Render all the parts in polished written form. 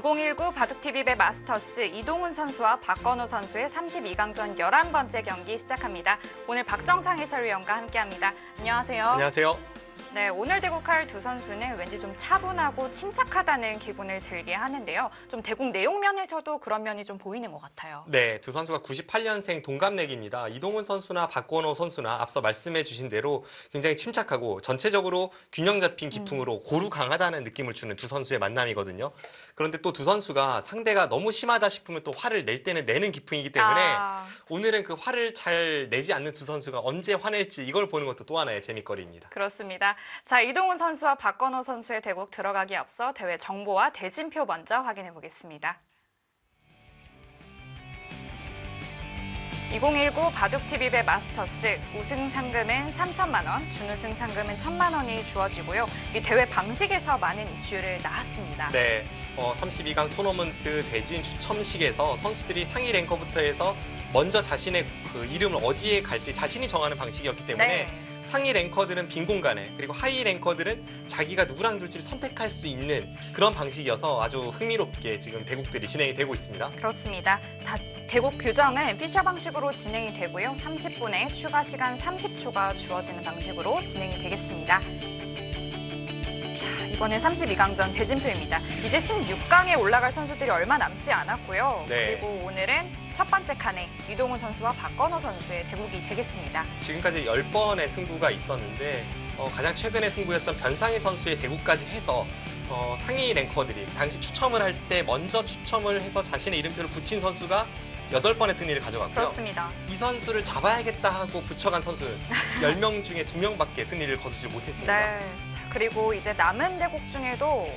2019 바둑TV배 마스터스 이동훈 선수와 박건호 선수의 32강전 11번째 경기 시작합니다. 오늘 박정상 해설위원과 함께합니다. 안녕하세요. 안녕하세요. 네, 오늘 대국할 두 선수는 왠지 좀 차분하고 침착하다는 기분을 들게 하는데요. 좀 대국 내용면에서도 그런 면이 좀 보이는 것 같아요. 네, 두 선수가 98년생 동갑내기입니다. 이동훈 선수나 박건호 선수나 앞서 말씀해 주신 대로 굉장히 침착하고 전체적으로 균형 잡힌 기풍으로 고루 강하다는 느낌을 주는 두 선수의 만남이거든요. 그런데 또 두 선수가 상대가 너무 심하다 싶으면 또 화를 낼 때는 내는 기풍이기 때문에 오늘은 그 화를 잘 내지 않는 두 선수가 언제 화낼지 이걸 보는 것도 또 하나의 재미거리입니다. 그렇습니다. 자, 이동훈 선수와 박건호 선수의 대국 들어가기 앞서 대회 정보와 대진표 먼저 확인해 보겠습니다. 2019 바둑TV배 마스터스 우승 상금은 3천만 원, 준우승 상금은 1,000만 원이 주어지고요. 이 대회 방식에서 많은 이슈를 낳았습니다. 네, 32강 토너먼트 대진 추첨식에서 선수들이 상위 랭커부터 해서 먼저 자신의 그 이름을 어디에 갈지 자신이 정하는 방식이었기 때문에 상위 랭커들은 빈 공간에 그리고 하위 랭커들은 자기가 누구랑 둘지를 선택할 수 있는 그런 방식이어서 아주 흥미롭게 지금 대국들이 진행이 되고 있습니다. 그렇습니다. 대국 규정은 피셔 방식으로 진행이 되고요. 30분에 추가 시간 30초가 주어지는 방식으로 진행이 되겠습니다. 자, 이번엔 32강전 대진표입니다. 이제 16강에 올라갈 선수들이 얼마 남지 않았고요. 네. 그리고 오늘은 첫 번째 칸에 이동훈 선수와 박건호 선수의 대국이 되겠습니다. 지금까지 10번의 승부가 있었는데 가장 최근의 승부였던 변상희 선수의 대국까지 해서 상위 랭커들이 당시 추첨을 할 때 먼저 추첨을 해서 자신의 이름표를 붙인 선수가 8번의 승리를 가져갔고요. 그렇습니다. 이 선수를 잡아야겠다 하고 붙여간 선수는 10명 중에 2명밖에 승리를 거두지 못했습니다. 네. 자, 그리고 이제 남은 대국 중에도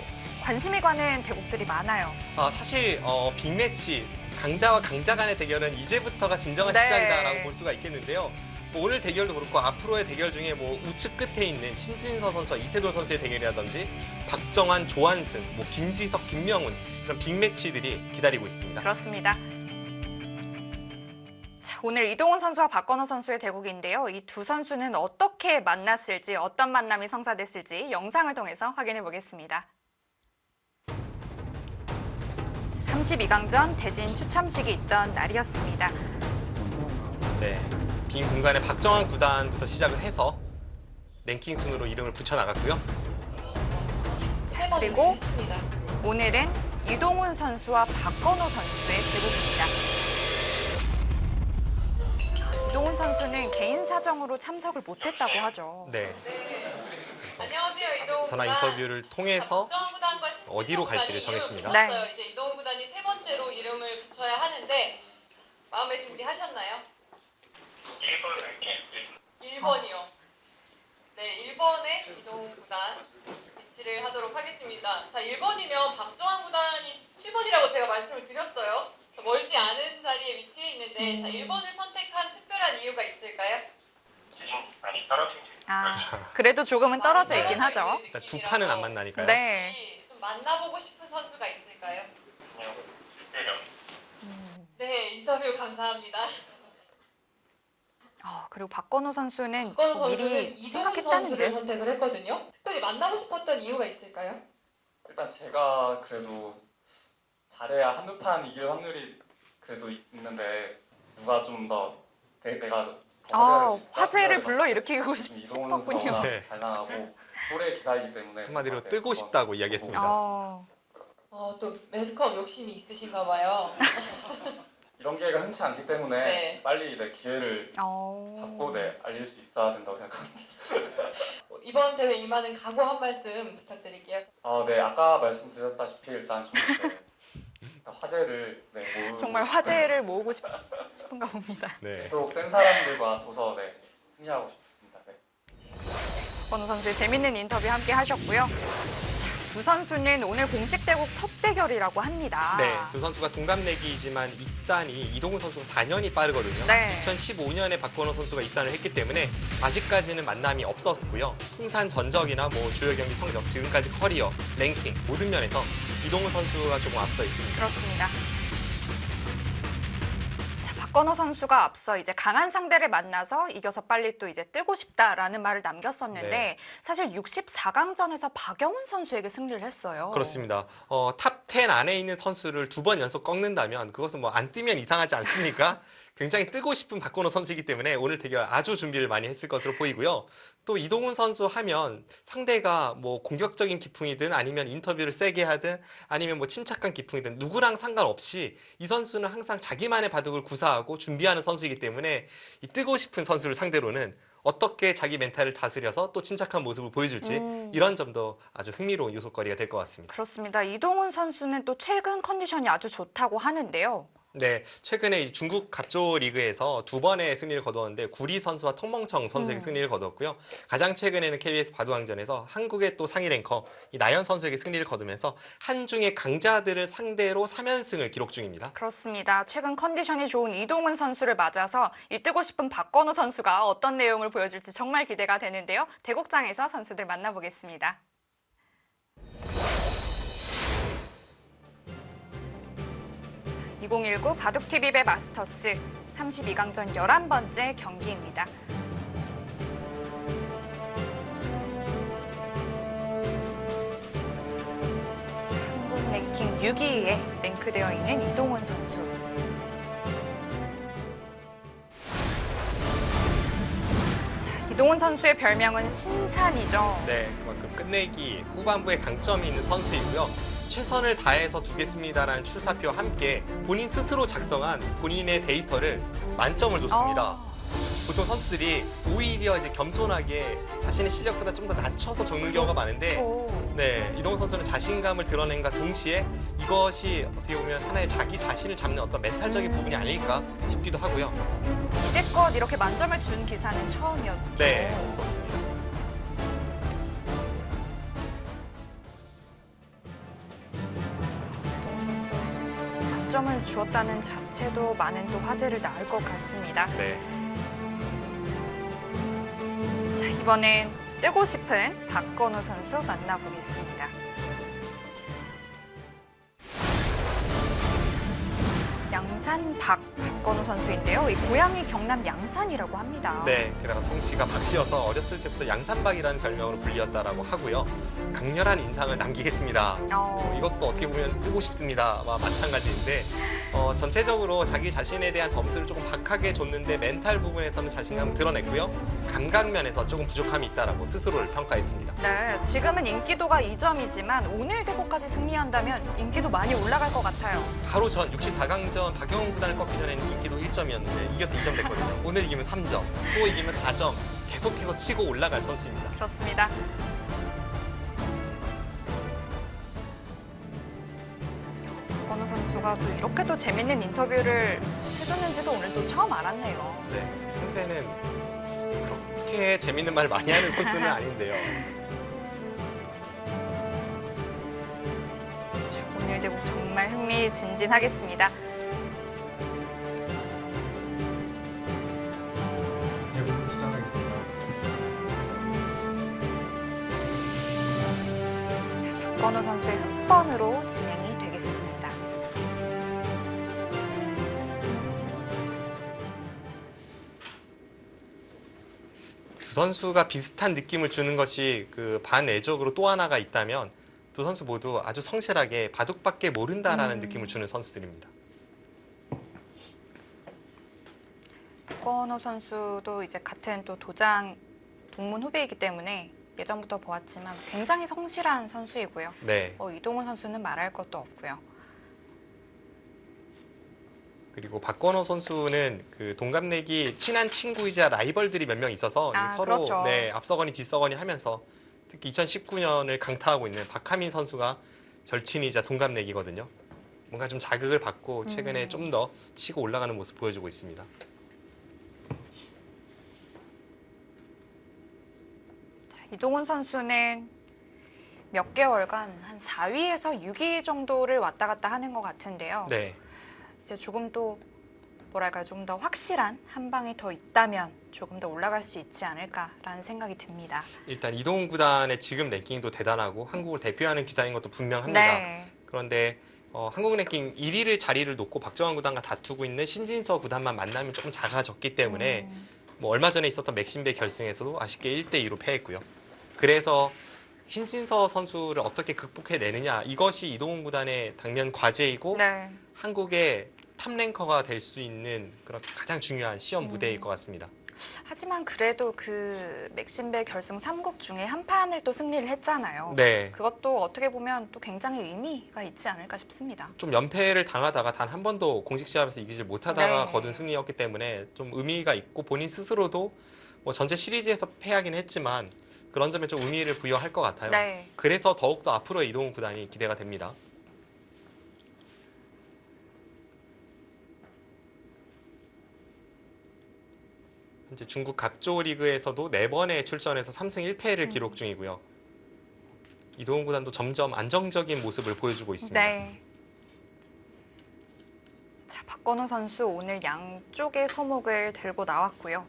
관심이 가는 대국들이 많아요. 사실 빅매치 강자와 강자 간의 대결은 이제부터가 진정한 시작이다라고 볼 수가 있겠는데요. 오늘 대결도 그렇고 앞으로의 대결 중에 우측 끝에 있는 신진서 선수와 이세돌 선수의 대결이라든지 박정환, 조한승, 김지석, 김명훈 이런 빅매치들이 기다리고 있습니다. 그렇습니다. 자, 오늘 이동훈 선수와 박건호 선수의 대국인데요. 이 두 선수는 어떻게 만났을지, 어떤 만남이 성사됐을지 영상을 통해서 확인해 보겠습니다. 32강전 대진 추첨식이 있던 날이었습니다. 네, 빈 공간에 박정환 구단부터 시작을 해서 랭킹 순으로 이름을 붙여나갔고요. 그리고 오늘은 이동훈 선수와 박건호 선수의 대국입니다. 이동훈 선수는 개인 사정으로 참석을 못했다고 하죠. 네. 안녕하세요, 이동훈 전화 구단. 인터뷰를 통해서 어디로 갈지를 정했습니다. 네. 이제 이동훈 구단이 세 번째로 이름을 붙여야 하는데 마음의 준비하셨나요? 1번이요. 네, 1번에 이동훈 구단 위치를 하도록 하겠습니다. 자, 1번이면 박정환 구단이 7번이라고 제가 말씀을 드렸어요. 멀지 않은 자리에 위치해 있는데 자, 1번을 선택한 특별한 이유가 있을까요? 그래도 조금은 떨어져 있긴 하죠. 일단 두 판은 안 만나니까요. 네. 좀 만나보고 싶은 선수가 있을까요? 네, 인터뷰 감사합니다. 그리고 박건호 선수는 박건호 선수는 미리 이동훈 생각했다는 선수를 듯. 선택을 했거든요. 특별히 만나고 싶었던 이유가 있을까요? 일단 제가 그래도 잘해야 한두 판 이길 확률이 그래도 있는데 누가 좀 더 내가 더 화제를 불러일으키고 이동훈 싶었군요. 선수가 네. 잘 나가고 올해 기사이기 때문에 한마디로 저한테 뜨고 싶다고 이야기했습니다. 또 매스컴 욕심이 있으신가 봐요. 이런 기회가 흔치 않기 때문에 네. 빨리 기회를 잡고 알릴 수 있어야 된다고 생각합니다. 이번 대회 임하는 각오 한 말씀 부탁드릴게요. 네, 아까 말씀드렸다시피 일단 저는 화제를 모으고 정말 화제를 모으고 싶은가 봅니다. 네. 계속 센 사람들과 둬서 승리하고 싶습니다. 네. 박건호 선수의 재밌는 인터뷰 함께 하셨고요. 두 선수는 오늘 공식 대국 첫 대결이라고 합니다. 네, 두 선수가 동갑내기이지만 입단이 이동훈 선수가 4년이 빠르거든요. 네. 2015년에 박건호 선수가 입단을 했기 때문에 아직까지는 만남이 없었고요. 통산 전적이나 주요 경기 성적, 지금까지 커리어, 랭킹 모든 면에서 이동훈 선수가 조금 앞서 있습니다. 그렇습니다. 자, 박건호 선수가 앞서 이제 강한 상대를 만나서 이겨서 빨리 또 이제 뜨고 싶다라는 말을 남겼었는데 네. 사실 64강전에서 박영훈 선수에게 승리를 했어요. 그렇습니다. 탑 10 안에 있는 선수를 2번 연속 꺾는다면 그것은 뭐 안 뜨면 이상하지 않습니까? 굉장히 뜨고 싶은 박건호 선수이기 때문에 오늘 대결 아주 준비를 많이 했을 것으로 보이고요. 또 이동훈 선수 하면 상대가 뭐 공격적인 기풍이든 아니면 인터뷰를 세게 하든 아니면 뭐 침착한 기풍이든 누구랑 상관없이 이 선수는 항상 자기만의 바둑을 구사하고 준비하는 선수이기 때문에 이 뜨고 싶은 선수를 상대로는 어떻게 자기 멘탈을 다스려서 또 침착한 모습을 보여줄지 이런 점도 아주 흥미로운 요소거리가 될 것 같습니다. 그렇습니다. 이동훈 선수는 또 최근 컨디션이 아주 좋다고 하는데요. 네, 최근에 이 중국 갑조 리그에서 2번의 승리를 거두었는데 구리 선수와 텅멍청 선수에게 승리를 거두었고요. 가장 최근에는 KBS 바둑왕전에서 한국의 또 상위 랭커 이 나연 선수에게 승리를 거두면서 한중의 강자들을 상대로 3연승을 기록 중입니다. 그렇습니다. 최근 컨디션이 좋은 이동훈 선수를 맞아서 이 뜨고 싶은 박건호 선수가 어떤 내용을 보여줄지 정말 기대가 되는데요. 대국장에서 선수들 만나보겠습니다. (2019) 바둑TV배 마스터스 32강전 11번째 경기입니다. 한국 랭킹 6위에 랭크되어 있는 이동훈 선수. 자, 이동훈 선수의 별명은 신산이죠. 네, 그만큼 끝내기 후반부에 강점이 있는 선수이고요. 최선을 다해서 두겠습니다라는 출사표와 함께 본인 스스로 작성한 본인의 데이터를 만점을 줬습니다. 보통 선수들이 오히려 이제 겸손하게 자신의 실력보다 좀 더 낮춰서 적는 경우가 많은데 네, 이동훈 선수는 자신감을 드러낸과 동시에 이것이 어떻게 보면 하나의 자기 자신을 잡는 어떤 멘탈적인 부분이 아닐까 싶기도 하고요. 이제껏 이렇게 만점을 준 기사는 처음이었죠. 네, 없었습니다. 만점을 주었다는 자체도 많은 또 화제를 낳을 것 같습니다. 네. 자, 이번엔 뜨고 싶은 박건호 선수 만나보겠습니다. 양산 박건호 선수인데요. 이 고향이 경남 양산이라고 합니다. 네, 게다가 성씨가 박씨여서 어렸을 때부터 양산박이라는 별명으로 불리었다라고 하고요. 강렬한 인상을 남기겠습니다. 이것도 어떻게 보면 뜨고 싶습니다와 마찬가지인데 전체적으로 자기 자신에 대한 점수를 조금 박하게 줬는데 멘탈 부분에서는 자신감을 드러냈고요. 감각면에서 조금 부족함이 있다라고 스스로를 평가했습니다. 네, 지금은 인기도가 2점이지만 오늘 대구까지 승리한다면 인기도 많이 올라갈 것 같아요. 바로 전 64강전 박영훈 구단을 꺾기 전에는 인기도 1점이었는데 이겨서 2점 됐거든요. 오늘 이기면 3점, 또 이기면 4점, 계속해서 치고 올라갈 선수입니다. 그렇습니다. 박건호 선수가 또 이렇게 또 재밌는 인터뷰를 해줬는지도 오늘 또 처음 알았네요. 네, 평소에는 그렇게 재밌는 말 많이 하는 선수는 아닌데요. 오늘 대국 정말 흥미진진하겠습니다. 대부분 시작하겠습니다. 박건호 선수의 흑번으로 진행이 되겠습니다. 두 선수가 비슷한 느낌을 주는 것이 그 반외적으로 또 하나가 있다면 두 선수 모두 아주 성실하게 바둑밖에 모른다라는 느낌을 주는 선수들입니다. 박건호 선수도 이제 같은 또 도장 동문 후배이기 때문에 예전부터 보았지만 굉장히 성실한 선수이고요. 네. 이동훈 선수는 말할 것도 없고요. 그리고 박건호 선수는 그 동갑내기 친한 친구이자 라이벌들이 몇 명 있어서 서로 그렇죠. 네, 앞서거니 뒤서거니 하면서 특히 2019년을 강타하고 있는 박하민 선수가 절친이자 동갑내기거든요. 뭔가 좀 자극을 받고 최근에 좀 더 치고 올라가는 모습 보여주고 있습니다. 자, 이동훈 선수는 몇 개월간 한 4위에서 6위 정도를 왔다 갔다 하는 것 같은데요. 네. 이제 조금 또 뭐랄까 좀 더 확실한 한 방이 더 있다면 조금 더 올라갈 수 있지 않을까라는 생각이 듭니다. 일단 이동훈 구단의 지금 랭킹도 대단하고 한국을 대표하는 기사인 것도 분명합니다. 네. 그런데 한국 랭킹 1위를 자리를 놓고 박정환 구단과 다투고 있는 신진서 구단만 만나면 조금 작아졌기 때문에 뭐 얼마 전에 있었던 맥신배 결승에서도 아쉽게 1대2로 패했고요. 그래서 신진서 선수를 어떻게 극복해내느냐 이것이 이동훈 구단의 당면 과제이고 네. 한국의 탑랭커가 될 수 있는 그런 가장 중요한 시험 무대일 것 같습니다. 하지만 그래도 그 맥신배 결승 3국 중에 한 판을 또 승리를 했잖아요. 네. 그것도 어떻게 보면 또 굉장히 의미가 있지 않을까 싶습니다. 좀 연패를 당하다가 단 한 번도 공식 시합에서 이기질 못하다가 네. 거둔 승리였기 때문에 좀 의미가 있고 본인 스스로도 뭐 전체 시리즈에서 패하긴 했지만 그런 점에 좀 의미를 부여할 것 같아요. 네. 그래서 더욱더 앞으로의 이동훈 구단이 기대가 됩니다. 현재 중국 갑조 리그에서도 4번의 출전해서 3승 1패를 기록 중이고요. 이동훈 구단도 점점 안정적인 모습을 보여주고 있습니다. 네. 자, 박건우 선수 오늘 양쪽의 소목을 들고 나왔고요.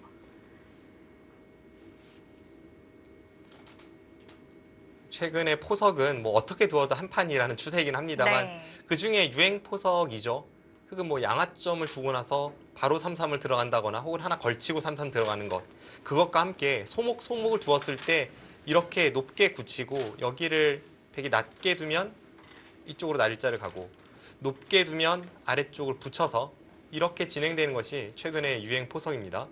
최근에 포석은 뭐 어떻게 두어도 한 판이라는 추세이긴 합니다만 네. 그 중에 유행 포석이죠. 흑은 뭐 양아점을 두고 나서 바로 3-3을 들어간다거나 혹은 하나 걸치고 3-3 들어가는 것. 그것과 함께 소목을 두었을 때 이렇게 높게 굳히고 여기를 백이 낮게 두면 이쪽으로 날짜를 가고 높게 두면 아래쪽을 붙여서 이렇게 진행되는 것이 최근의 유행 포석입니다.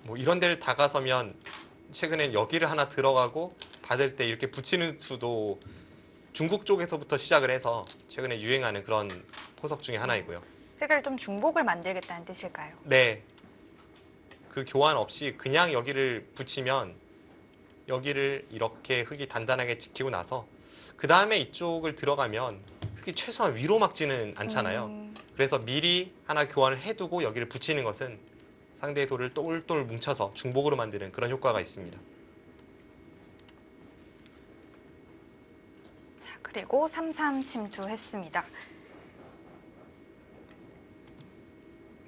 뭐 이런 데를 다가서면 최근에 여기를 하나 들어가고 받을 때 이렇게 붙이는 수도 중국 쪽에서부터 시작을 해서 최근에 유행하는 그런 포석 중에 하나이고요. 흑을 좀 중복을 만들겠다는 뜻일까요? 네. 그 교환 없이 그냥 여기를 붙이면 여기를 이렇게 흑이 단단하게 지키고 나서 그 다음에 이쪽을 들어가면 흑이 최소한 위로 막지는 않잖아요. 그래서 미리 하나 교환을 해두고 여기를 붙이는 것은 상대의 돌을 똘똘 뭉쳐서 중복으로 만드는 그런 효과가 있습니다. 자, 그리고 3-3 침투했습니다.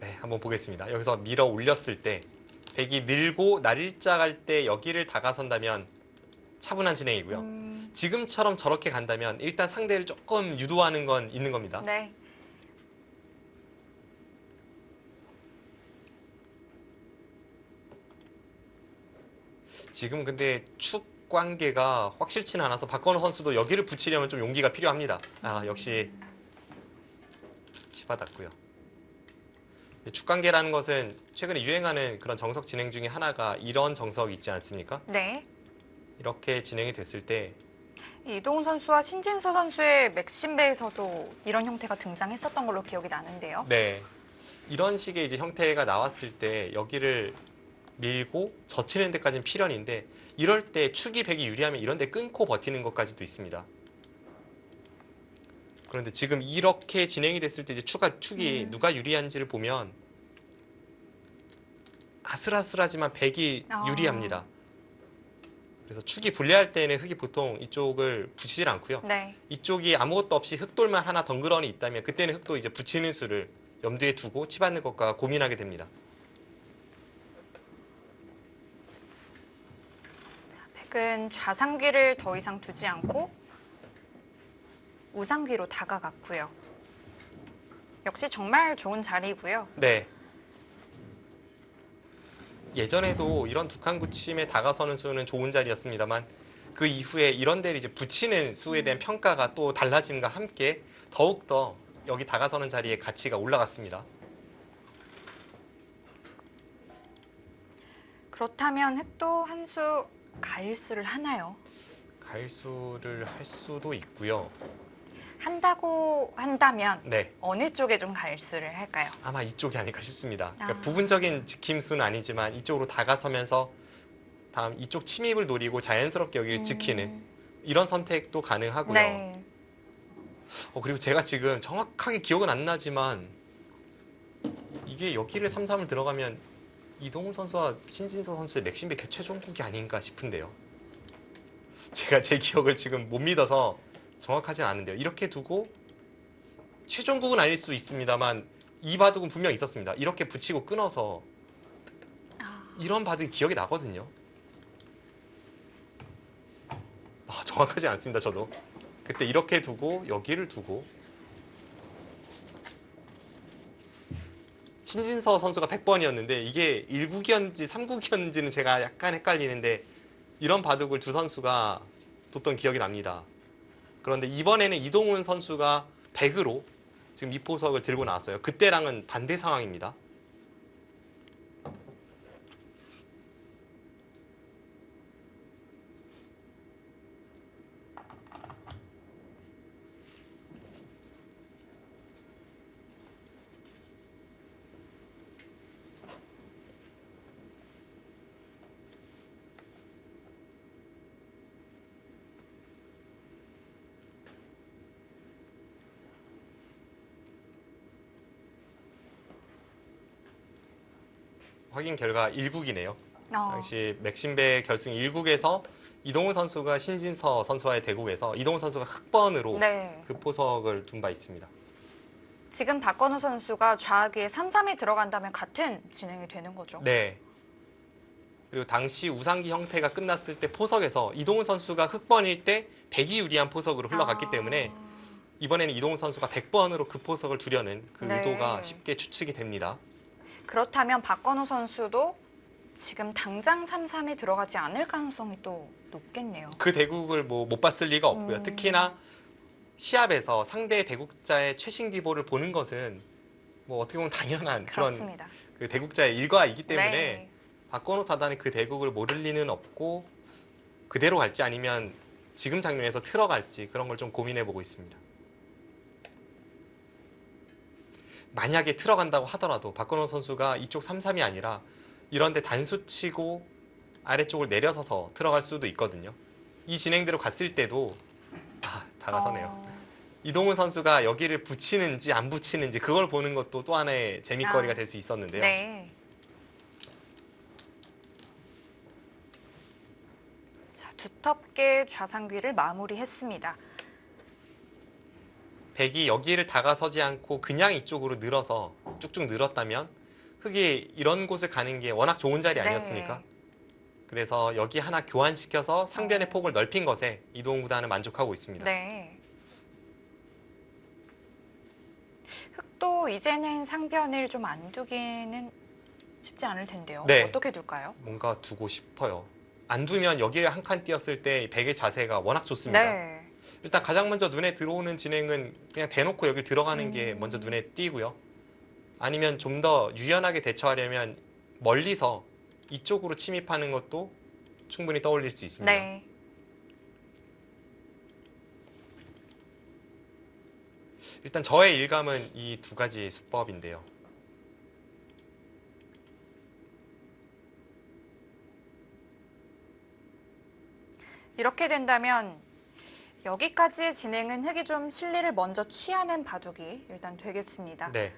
네, 한번 보겠습니다. 여기서 밀어 올렸을 때 백이 늘고 날일자 갈 때 여기를 다가선다면 차분한 진행이고요. 지금처럼 저렇게 간다면 일단 상대를 조금 유도하는 건 있는 겁니다. 네. 지금 근데 축 관계가 확실치는 않아서 박건우 선수도 여기를 붙이려면 좀 용기가 필요합니다. 아, 역시 치받았고요. 축 관계라는 것은 최근에 유행하는 그런 정석 진행 중에 하나가 이런 정석이 있지 않습니까? 네. 이렇게 진행이 됐을 때 이동훈 선수와 신진서 선수의 맥신배에서도 이런 형태가 등장했었던 걸로 기억이 나는데요. 네. 이런 식의 이제 형태가 나왔을 때 여기를 밀고 젖히는 데까지는 필연인데 이럴 때 축이 백이 유리하면 이런 데 끊고 버티는 것까지도 있습니다. 그런데 지금 이렇게 진행이 됐을 때 이제 축이 누가 유리한지를 보면 아슬아슬하지만 백이 유리합니다. 그래서 축이 불리할 때는 흑이 보통 이쪽을 붙이질 않고요. 네. 이쪽이 아무것도 없이 흑돌만 하나 덩그러니 있다면 그때는 흑도 이제 붙이는 수를 염두에 두고 치받는 것과 고민하게 됩니다. 백은 좌상귀를 더 이상 두지 않고 우상귀로 다가갔고요. 역시 정말 좋은 자리고요. 네. 예전에도 이런 두 칸 굳힘에 다가서는 수는 좋은 자리였습니다만 그 이후에 이런 데를 이제 붙이는 수에 대한 평가가 또 달라짐과 함께 더욱더 여기 다가서는 자리의 가치가 올라갔습니다. 그렇다면 흑도 한 수 가일수를 하나요? 가일수를 할 수도 있고요. 한다고 한다면 네. 어느 쪽에 좀 가일수를 할까요? 아마 이쪽이 아닐까 싶습니다. 그러니까 아. 부분적인 지킴수는 아니지만 이쪽으로 다가서면서 다음 이쪽 침입을 노리고 자연스럽게 여기를 지키는 이런 선택도 가능하고요. 네. 그리고 제가 지금 정확하게 기억은 안 나지만 이게 여기를 3-3을 들어가면 이동훈 선수와 신진서 선수의 맥신배 최종국이 아닌가 싶은데요. 제가 제 기억을 지금 못 믿어서 정확하진 않은데요. 이렇게 두고 최종국은 아닐 수 있습니다만 이 바둑은 분명 있었습니다. 이렇게 붙이고 끊어서 이런 바둑이 기억이 나거든요. 정확하지 않습니다. 저도 그때 이렇게 두고 여기를 두고 신진서 선수가 100번이었는데 이게 1국이었는지 3국이었는지는 제가 약간 헷갈리는데 이런 바둑을 두 선수가 뒀던 기억이 납니다. 그런데 이번에는 이동훈 선수가 100으로 지금 이 포석을 들고 나왔어요. 그때랑은 반대 상황입니다. 확인 결과 1국이네요. 당시 맥심배 결승 1국에서 이동훈 선수가 신진서 선수와의 대국에서 이동훈 선수가 흑번으로 네. 그 포석을 둔 바 있습니다. 지금 박건우 선수가 좌악위에 3-3이 들어간다면 같은 진행이 되는 거죠. 네. 그리고 당시 우상기 형태가 끝났을 때 포석에서 이동훈 선수가 흑번일 때 100이 유리한 포석으로 흘러갔기 때문에 이번에는 이동훈 선수가 100번으로 그 포석을 두려는 그 네. 의도가 쉽게 추측이 됩니다. 그렇다면 박건우 선수도 지금 당장 3-3에 들어가지 않을 가능성이 또 높겠네요. 그 대국을 뭐 못 봤을 리가 없고요. 특히나 시합에서 상대 대국자의 최신 기보를 보는 것은 뭐 어떻게 보면 당연한 그런 그렇습니다. 그 대국자의 일과이기 때문에 네. 박건우 사단이 그 대국을 모를 리는 없고 그대로 갈지 아니면 지금 장면에서 틀어갈지 그런 걸 좀 고민해 보고 있습니다. 만약에 틀어간다고 하더라도 박건우 선수가 이쪽 3-3이 아니라 이런데 단수 치고 아래쪽을 내려서서 들어갈 수도 있거든요. 이 진행대로 갔을 때도 다가서네요. 이동훈 선수가 여기를 붙이는지 안 붙이는지 그걸 보는 것도 또 하나의 재미거리가 될 수 있었는데요. 네. 자, 두텁게 좌상귀를 마무리했습니다. 백이 여기를 다가서지 않고 그냥 이쪽으로 늘어서 쭉쭉 늘었다면 흑이 이런 곳을 가는 게 워낙 좋은 자리 아니었습니까? 네. 그래서 여기 하나 교환시켜서 상변의 폭을 넓힌 것에 이동훈 구단은 만족하고 있습니다. 네. 흑도 이제는 상변을 좀 안 두기는 쉽지 않을 텐데요. 네. 어떻게 둘까요? 뭔가 두고 싶어요. 안 두면 여기를 한 칸 띄었을 때 백의 자세가 워낙 좋습니다. 네. 일단 가장 먼저 눈에 들어오는 진행은 그냥 대놓고 여기 들어가는 게 먼저 눈에 띄고요. 아니면 좀 더 유연하게 대처하려면 멀리서 이쪽으로 침입하는 것도 충분히 떠올릴 수 있습니다. 네. 일단 저의 일감은 이 두 가지 수법인데요. 이렇게 된다면 여기까지의 진행은 흑이 좀 실리를 먼저 취하는 바둑이 일단 되겠습니다. 네.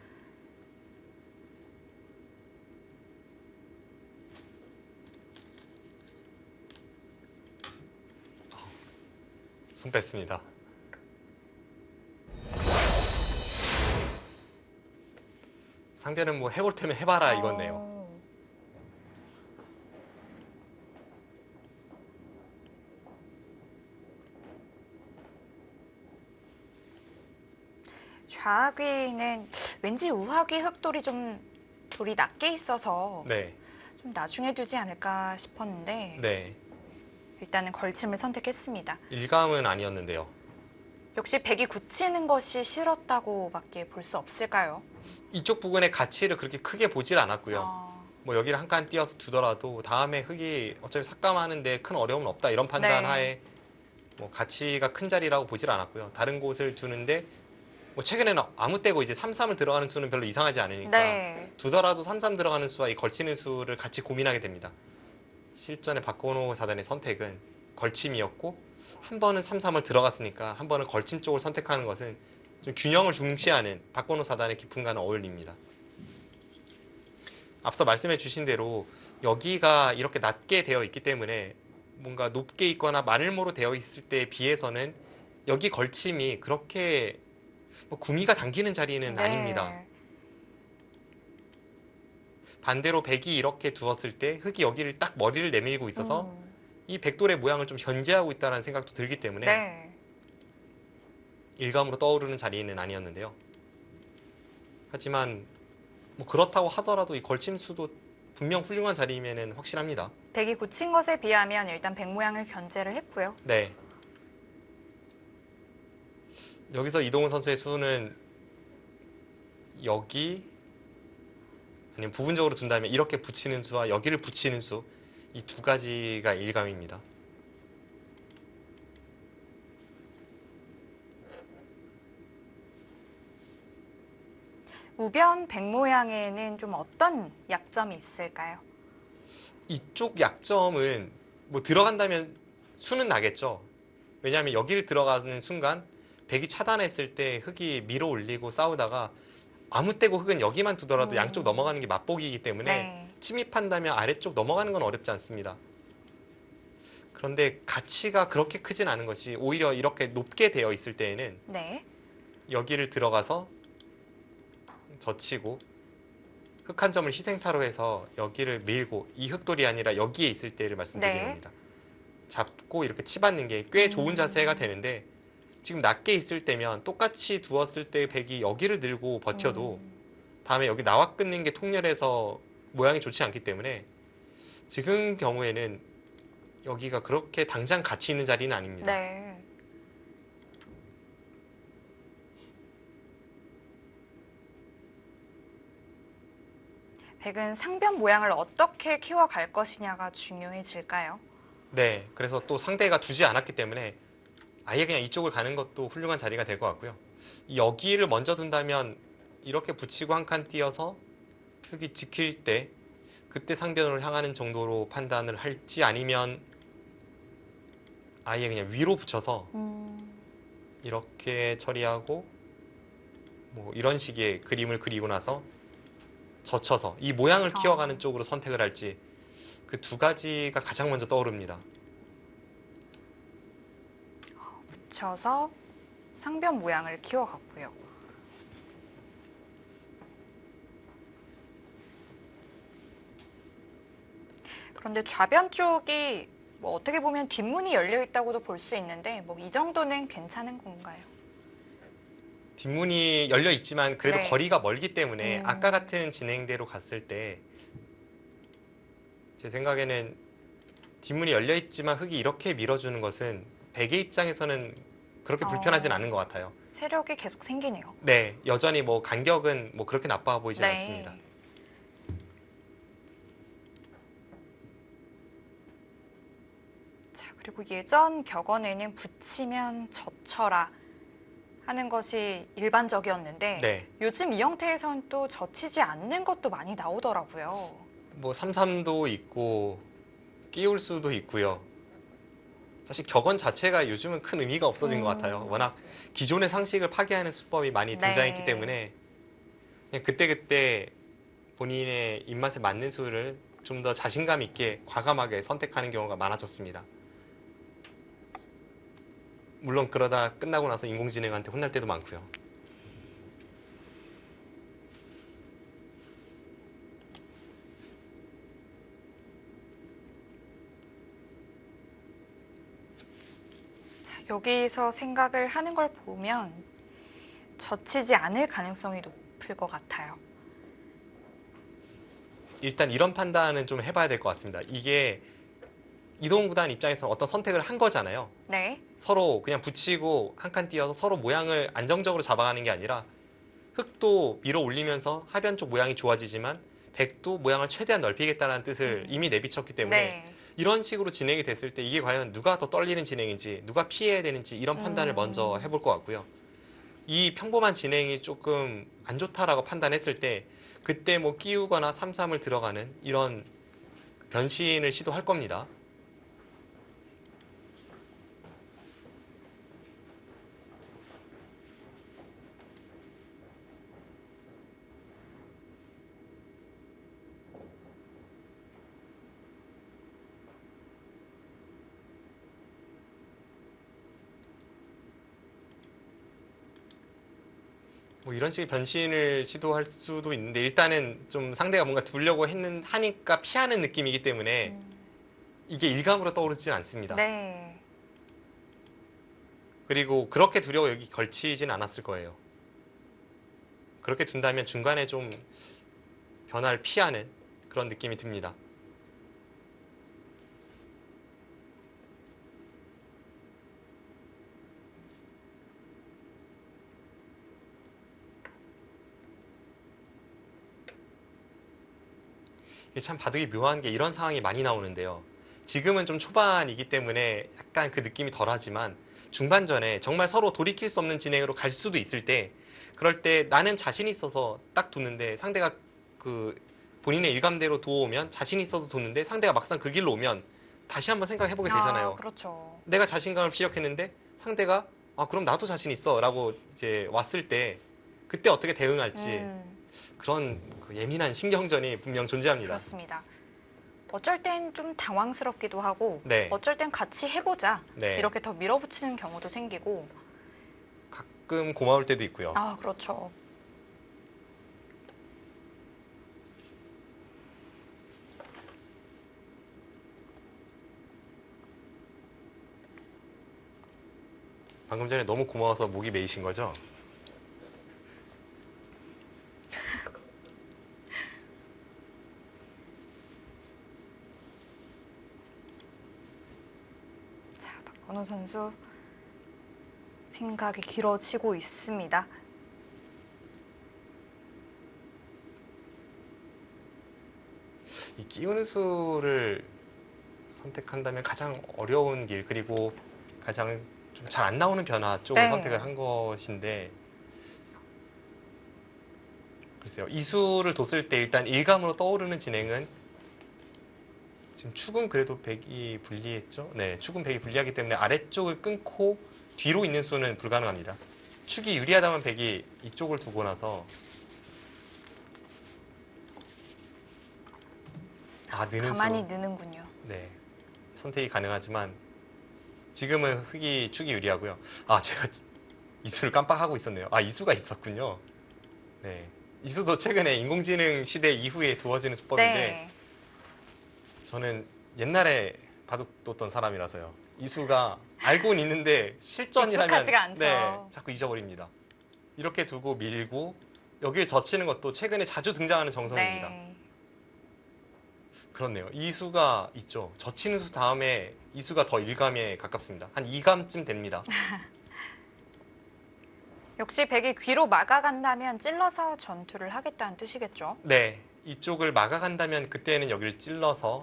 손 뺐습니다. 상대는 뭐 해볼 테면 해봐라 이거네요. 좌악위는 왠지 우악위 흑돌이 좀 돌이 낮게 있어서 네. 좀 나중에 두지 않을까 싶었는데 네. 일단은 걸침을 선택했습니다. 일감은 아니었는데요. 역시 백이 굳히는 것이 싫었다고밖에 볼 수 없을까요? 이쪽 부분의 가치를 그렇게 크게 보질 않았고요. 아, 뭐 여기를 한 칸 띄어서 두더라도 다음에 흑이 어차피 삭감하는데 큰 어려움은 없다 이런 판단 네. 하에 뭐 가치가 큰 자리라고 보질 않았고요. 다른 곳을 두는데 뭐 최근에는 아무 때고 이제 3-3을 들어가는 수는 별로 이상하지 않으니까 네. 두더라도 3-3 들어가는 수와 이 걸치는 수를 같이 고민하게 됩니다. 실전에 박건호 사단의 선택은 걸침이었고 한 번은 3-3을 들어갔으니까 한 번은 걸침 쪽을 선택하는 것은 좀 균형을 중시하는 박건호 사단의 깊음과는 어울립니다. 앞서 말씀해 주신 대로 여기가 이렇게 낮게 되어 있기 때문에 뭔가 높게 있거나 마늘모로 되어 있을 때에 비해서는 여기 걸침이 그렇게 뭐 구미가 당기는 자리는 네. 아닙니다. 반대로 백이 이렇게 두었을 때 흑이 여기를 딱 머리를 내밀고 있어서 이 백돌의 모양을 좀 견제하고 있다는 생각도 들기 때문에 네. 일감으로 떠오르는 자리는 아니었는데요. 하지만 뭐 그렇다고 하더라도 이 걸침수도 분명 훌륭한 자리이면은 확실합니다. 백이 굳힌 것에 비하면 일단 백 모양을 견제를 했고요. 네. 여기서 이동훈 선수의 수는 여기 아니면 부분적으로 둔다면 이렇게 붙이는 수와 여기를 붙이는 수, 이 두 가지가 일감입니다. 우변 백 모양에는 좀 어떤 약점이 있을까요? 이쪽 약점은 뭐 들어간다면 수는 나겠죠. 왜냐하면 여기를 들어가는 순간 백이 차단했을 때 흙이 밀어 올리고 싸우다가 아무 때고 흙은 여기만 두더라도 양쪽 넘어가는 게 맛보기이기 때문에 네. 침입한다면 아래쪽 넘어가는 건 어렵지 않습니다. 그런데 가치가 그렇게 크진 않은 것이 오히려 이렇게 높게 되어 있을 때에는 네. 여기를 들어가서 젖히고 흙 한 점을 희생타로 해서 여기를 밀고 이 흙돌이 아니라 여기에 있을 때를 말씀드리는 네. 겁니다. 잡고 이렇게 치받는 게 꽤 좋은 자세가 되는데 지금 낮게 있을 때면 똑같이 두었을 때 백이 여기를 들고 버텨도 다음에 여기 나와 끊는 게 통렬해서 모양이 좋지 않기 때문에 지금 경우에는 여기가 그렇게 당장 가치 있는 자리는 아닙니다. 네. 백은 상변 모양을 어떻게 키워갈 것이냐가 중요해질까요? 네, 그래서 또 상대가 두지 않았기 때문에 아예 그냥 이쪽을 가는 것도 훌륭한 자리가 될 것 같고요. 여기를 먼저 둔다면 이렇게 붙이고 한 칸 띄어서 흙이 지킬 때 그때 상변으로 향하는 정도로 판단을 할지 아니면 아예 그냥 위로 붙여서 이렇게 처리하고 뭐 이런 식의 그림을 그리고 나서 젖혀서 이 모양을 키워가는 쪽으로 선택을 할지 그 두 가지가 가장 먼저 떠오릅니다. 붙여서 상변 모양을 키워갔고요. 그런데 좌변 쪽이 뭐 어떻게 보면 뒷문이 열려 있다고도 볼 수 있는데 뭐 이 정도는 괜찮은 건가요? 뒷문이 열려 있지만 그래도 네. 거리가 멀기 때문에 아까 같은 진행대로 갔을 때 제 생각에는 뒷문이 열려 있지만 흙이 이렇게 밀어주는 것은 백의 입장에서는 그렇게 불편하진 않은 것 같아요. 세력이 계속 생기네요. 네, 여전히 뭐 간격은 뭐 그렇게 나빠 보이진 네. 않습니다. 자, 그리고 예전 격언에는 붙이면 젖혀라 하는 것이 일반적이었는데 네, 요즘 이 형태에선 또 젖히지 않는 것도 많이 나오더라고요. 뭐 삼삼도 있고 끼울 수도 있고요. 사실 격언 자체가 요즘은 큰 의미가 없어진 것 같아요. 워낙 기존의 상식을 파괴하는 수법이 많이 등장했기 네. 때문에 그냥 그때그때 본인의 입맛에 맞는 수를 좀 더 자신감 있게 과감하게 선택하는 경우가 많아졌습니다. 물론 그러다 끝나고 나서 인공지능한테 혼날 때도 많고요. 자, 여기서 생각을 하는 걸 보면 젖히지 않을 가능성이 높을 것 같아요. 일단 이런 판단은 좀 해봐야 될 것 같습니다. 이게 이동 구단 입장에서는 어떤 선택을 한 거잖아요. 네. 서로 그냥 붙이고 한 칸 띄어서 서로 모양을 안정적으로 잡아가는 게 아니라 흙도 밀어 올리면서 하변 쪽 모양이 좋아지지만 백도 모양을 최대한 넓히겠다는 뜻을 이미 내비쳤기 때문에 네. 이런 식으로 진행이 됐을 때 이게 과연 누가 더 떨리는 진행인지 누가 피해야 되는지 이런 판단을 먼저 해볼 것 같고요. 이 평범한 진행이 조금 안 좋다라고 판단했을 때 그때 뭐 끼우거나 삼삼을 들어가는 이런 변신을 시도할 겁니다. 뭐 이런 식의 변신을 시도할 수도 있는데 일단은 좀 상대가 뭔가 두려고 하니까 피하는 느낌이기 때문에 이게 일감으로 떠오르진 않습니다. 네. 그리고 그렇게 두려워 여기 걸치진 않았을 거예요. 그렇게 둔다면 중간에 좀 변화를 피하는 그런 느낌이 듭니다. 이게 참 바둑이 묘한 게 이런 상황이 많이 나오는데요. 지금은 좀 초반이기 때문에 약간 그 느낌이 덜하지만 중반전에 정말 서로 돌이킬 수 없는 진행으로 갈 수도 있을 때, 그럴 때 나는 자신 있어서 딱 뒀는데 상대가 그 본인의 일감대로 두어오면, 자신 있어서 뒀는데 상대가 막상 그 길로 오면 다시 한번 생각해보게 되잖아요. 그렇죠. 내가 자신감을 피력했는데 상대가 그럼 나도 자신 있어 라고 이제 왔을 때 그때 어떻게 대응할지 그런 그 예민한 신경전이 분명 존재합니다. 그렇습니다. 어쩔 땐 좀 당황스럽기도 하고 네. 어쩔 땐 같이 해보자 네. 이렇게 더 밀어붙이는 경우도 생기고. 가끔 고마울 때도 있고요. 그렇죠. 방금 전에 너무 고마워서 목이 메이신 거죠? 자, 박건호 선수 생각이 길어지고 있습니다. 이 끼우는 수를 선택한다면 가장 어려운 길, 그리고 가장 좀 잘 안 나오는 변화 쪽을 네. 선택을 한 것인데, 글쎄요. 이 수를 뒀을 때 일단 일감으로 떠오르는 진행은, 지금 축은 그래도 백이 불리했죠? 네, 축은 백이 불리하기 때문에 아래쪽을 끊고 뒤로 있는 수는 불가능합니다. 축이 유리하다면 백이 이쪽을 두고 나서 느는 가만히 수. 느는군요. 네, 선택이 가능하지만 지금은 흑이 축이 유리하고요. 제가 이 수를 깜빡하고 있었네요. 이 수가 있었군요. 네, 이 수도 최근에 인공지능 시대 이후에 두어지는 수법인데, 네. 저는 옛날에 바둑 뒀던 사람이라서요. 이 수가 알고는 있는데 실전이라면 익숙하지가 않죠. 네, 자꾸 잊어버립니다. 이렇게 두고 밀고 여길 젖히는 것도 최근에 자주 등장하는 정성입니다. 네. 그렇네요. 이 수가 있죠. 젖히는 수 다음에 이 수가 더 일감에 가깝습니다. 한 2감쯤 됩니다. 역시 백이 귀로 막아간다면 찔러서 전투를 하겠다는 뜻이겠죠. 네, 이쪽을 막아간다면 그때는 여기를 찔러서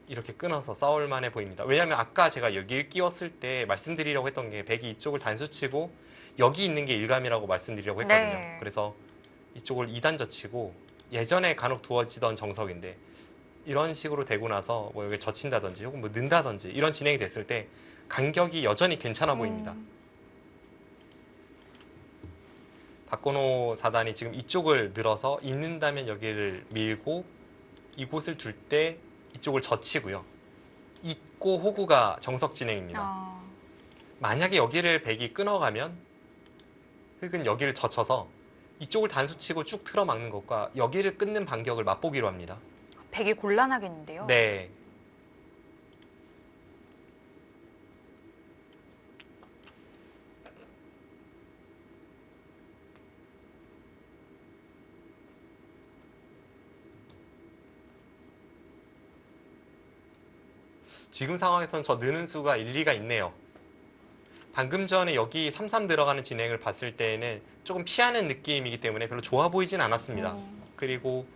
이렇게 끊어서 싸울 만해 보입니다. 왜냐하면 아까 제가 여기를 끼웠을 때 말씀드리려고 했던 게, 백이 이쪽을 단수치고 여기 있는 게 일감이라고 말씀드리려고 했거든요. 네. 그래서 이쪽을 2단 젖히고, 예전에 간혹 두어지던 정석인데 이런 식으로 되고 나서 뭐 여기를 젖힌다든지 혹은 뭐 는다든지 이런 진행이 됐을 때 간격이 여전히 괜찮아 보입니다. 박건호 사단이 지금 이쪽을 늘어서 잇는다면 여기를 밀고 이곳을 둘 때 이쪽을 젖히고요. 잇고 호구가 정석 진행입니다. 만약에 여기를 백이 끊어가면 흑은 여기를 젖혀서 이쪽을 단수치고 쭉 틀어막는 것과 여기를 끊는 반격을 맛보기로 합니다. 백이 곤란하겠는데요. 네. 지금 상황에선 저 느는 수가 일리가 있네요. 방금 전에 여기 3-3 들어가는 진행을 봤을 때는 조금 피하는 느낌이기 때문에 별로 좋아 보이진 않았습니다. 그리고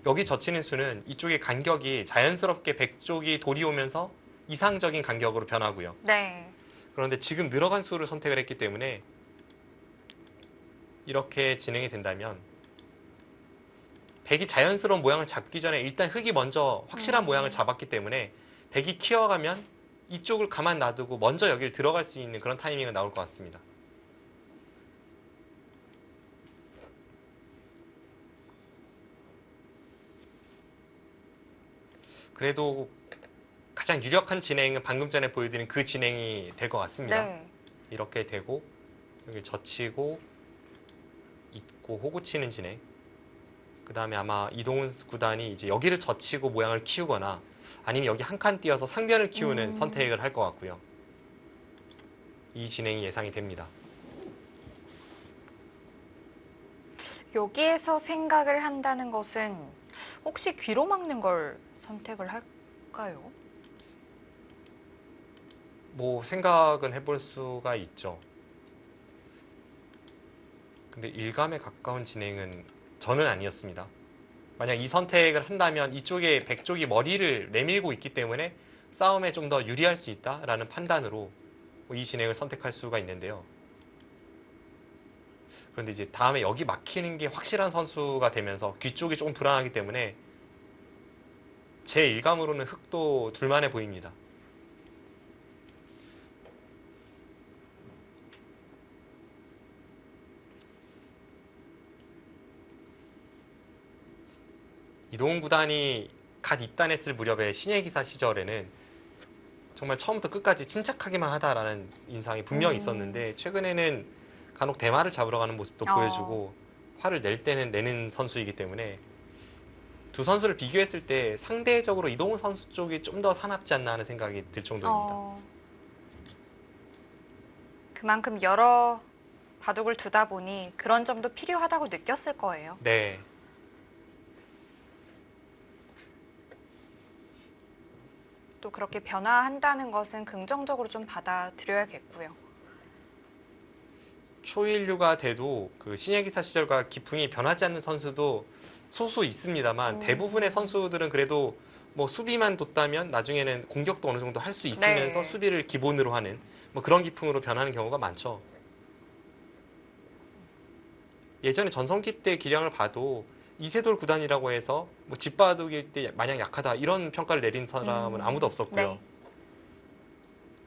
여기 젖히는 수는 이쪽의 간격이 자연스럽게 백 쪽이 돌이 오면서 이상적인 간격으로 변하고요. 네. 그런데 지금 늘어간 수를 선택을 했기 때문에 이렇게 진행이 된다면 백이 자연스러운 모양을 잡기 전에 일단 흑이 먼저 확실한 모양을 잡았기 때문에 백이 키워가면 이쪽을 가만 놔두고 먼저 여기를 들어갈 수 있는 그런 타이밍은 나올 것 같습니다. 그래도 가장 유력한 진행은 방금 전에 보여드린 그 진행이 될 것 같습니다. 네. 이렇게 되고 여기 젖히고 잇고 호구 치는 진행. 그 다음에 아마 이동훈 구단이 이제 여기를 젖히고 모양을 키우거나 아니면 여기 한 칸 띄어서 상변을 키우는 선택을 할 것 같고요. 이 진행이 예상이 됩니다. 여기에서 생각을 한다는 것은 혹시 귀로 막는 걸 선택을 할까요? 뭐 생각은 해볼 수가 있죠. 근데 일감에 가까운 진행은 저는 아니었습니다. 만약 이 선택을 한다면 이쪽에 백쪽이 머리를 내밀고 있기 때문에 싸움에 좀 더 유리할 수 있다라는 판단으로 이 진행을 선택할 수가 있는데요. 그런데 이제 다음에 여기 막히는 게 확실한 선수가 되면서 귀 쪽이 조금 불안하기 때문에 제 일감으로는 흑도 둘만해 보입니다. 이동훈 구단이 갓 입단했을 무렵의 신예 기사 시절에는 정말 처음부터 끝까지 침착하기만 하다라는 인상이 분명히 있었는데 최근에는 간혹 대마를 잡으러 가는 모습도 보여주고 화를 낼 때는 내는 선수이기 때문에 두 선수를 비교했을 때 상대적으로 이동훈 선수 쪽이 좀 더 사납지 않나 하는 생각이 들 정도입니다. 그만큼 여러 바둑을 두다 보니 그런 점도 필요하다고 느꼈을 거예요. 네. 또 그렇게 변화한다는 것은 긍정적으로 좀 받아들여야겠고요. 초일류가 돼도 그 신예 기사 시절과 기풍이 변하지 않는 선수도 소수 있습니다만 대부분의 선수들은 그래도 뭐 수비만 뒀다면 나중에는 공격도 어느 정도 할 수 있으면서 네. 수비를 기본으로 하는 뭐 그런 기풍으로 변하는 경우가 많죠. 예전에 전성기 때 기량을 봐도 이세돌 구단이라고 해서 뭐 집바둑일 때 마냥 약하다 이런 평가를 내린 사람은 아무도 없었고요. 네.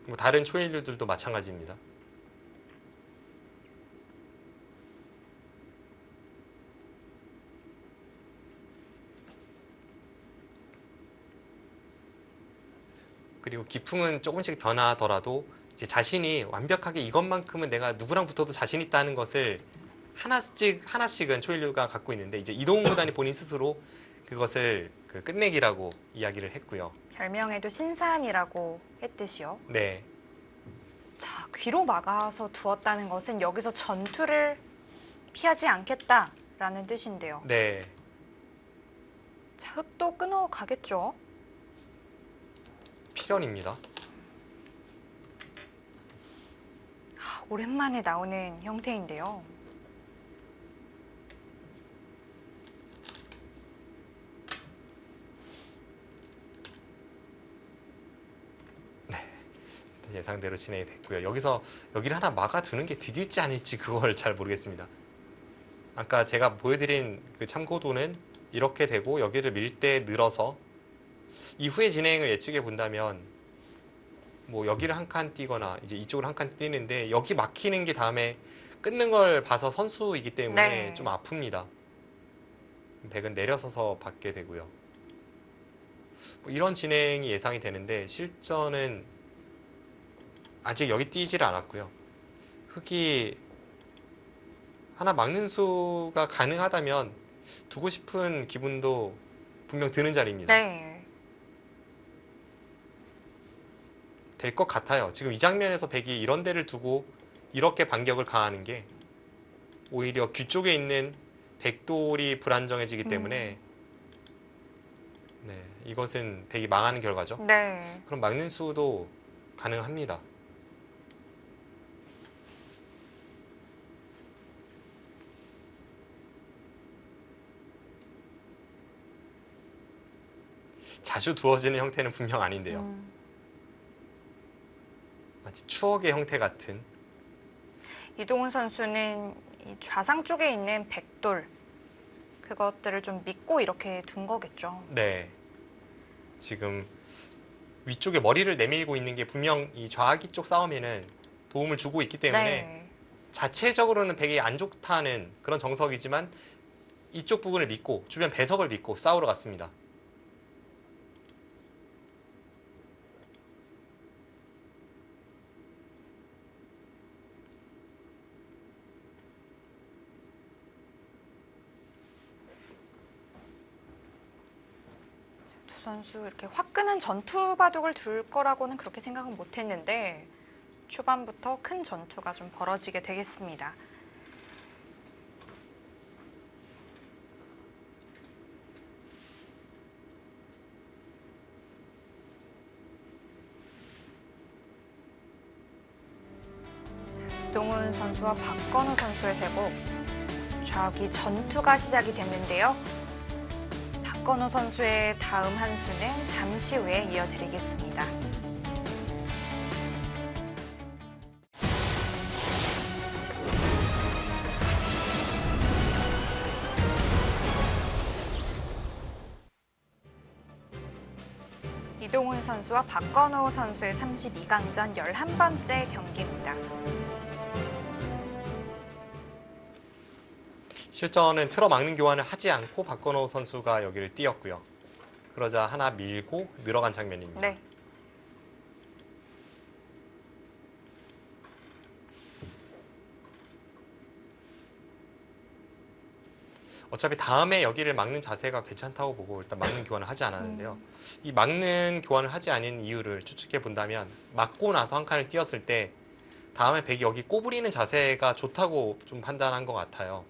뭐 다른 초일류들도 마찬가지입니다. 그리고 기풍은 조금씩 변하더라도 이제 자신이 완벽하게 이것만큼은 내가 누구랑 붙어도 자신 있다는 것을 하나씩은 초일류가 갖고 있는데 이제 이동훈 구단이 본인 스스로 그것을 그 끝내기라고 이야기를 했고요. 별명에도 신산이라고 했듯이요. 네, 자, 귀로 막아서 두었다는 것은 여기서 전투를 피하지 않겠다라는 뜻인데요. 네. 자, 흑도 끊어가겠죠. 필연입니다. 오랜만에 나오는 형태인데요. 예상대로 진행이 됐고요. 여기서 여기를 하나 막아두는 게 득일지 아닐지 그걸 잘 모르겠습니다. 아까 제가 보여드린 그 참고도는 이렇게 되고 여기를 밀 때 늘어서 이후의 진행을 예측해 본다면 뭐 여기를 한 칸 띄거나 이제 이쪽을 한 칸 띄는데 여기 막히는 게 다음에 끊는 걸 봐서 선수이기 때문에 네. 좀 아픕니다. 백은 내려서서 받게 되고요. 뭐 이런 진행이 예상이 되는데 실전은 아직 여기 띄지를 않았고요. 흑이 하나 막는 수가 가능하다면 두고 싶은 기분도 분명 드는 자리입니다. 네. 될 것 같아요. 지금 이 장면에서 백이 이런 데를 두고 이렇게 반격을 가하는 게 오히려 귀 쪽에 있는 백돌이 불안정해지기 때문에 네, 이것은 백이 망하는 결과죠. 네. 그럼 막는 수도 가능합니다. 자주 두어지는 형태는 분명 아닌데요. 마치 추억의 형태 같은. 이동훈 선수는 이 좌상 쪽에 있는 백돌 그것들을 좀 믿고 이렇게 둔 거겠죠. 네. 지금 위쪽에 머리를 내밀고 있는 게 분명 이 좌하기 쪽 싸움에는 도움을 주고 있기 때문에 네. 자체적으로는 백이 안 좋다는 그런 정석이지만 이쪽 부분을 믿고 주변 배석을 믿고 싸우러 갔습니다. 두 선수 이렇게 화끈한 전투 바둑을 둘 거라고는 그렇게 생각은 못했는데 초반부터 큰 전투가 좀 벌어지게 되겠습니다. 이동훈 선수와 박건우 선수의 대국, 저기 전투가 시작이 됐는데요. 박건우 선수의 다음 한 수는 잠시 후에 이어드리겠습니다. 이동훈 선수와 박건우 선수의 32강전 11번째 경기입니다. 실전은 틀어막는 교환을 하지 않고 박건호 선수가 여기를 띄었고요. 그러자 하나 밀고 늘어간 장면입니다. 네. 어차피 다음에 여기를 막는 자세가 괜찮다고 보고 일단 막는 교환을 하지 않았는데요. 이 막는 교환을 하지 않은 이유를 추측해 본다면 막고 나서 한 칸을 띄었을 때 다음에 백이 여기 꼬부리는 자세가 좋다고 좀 판단한 것 같아요.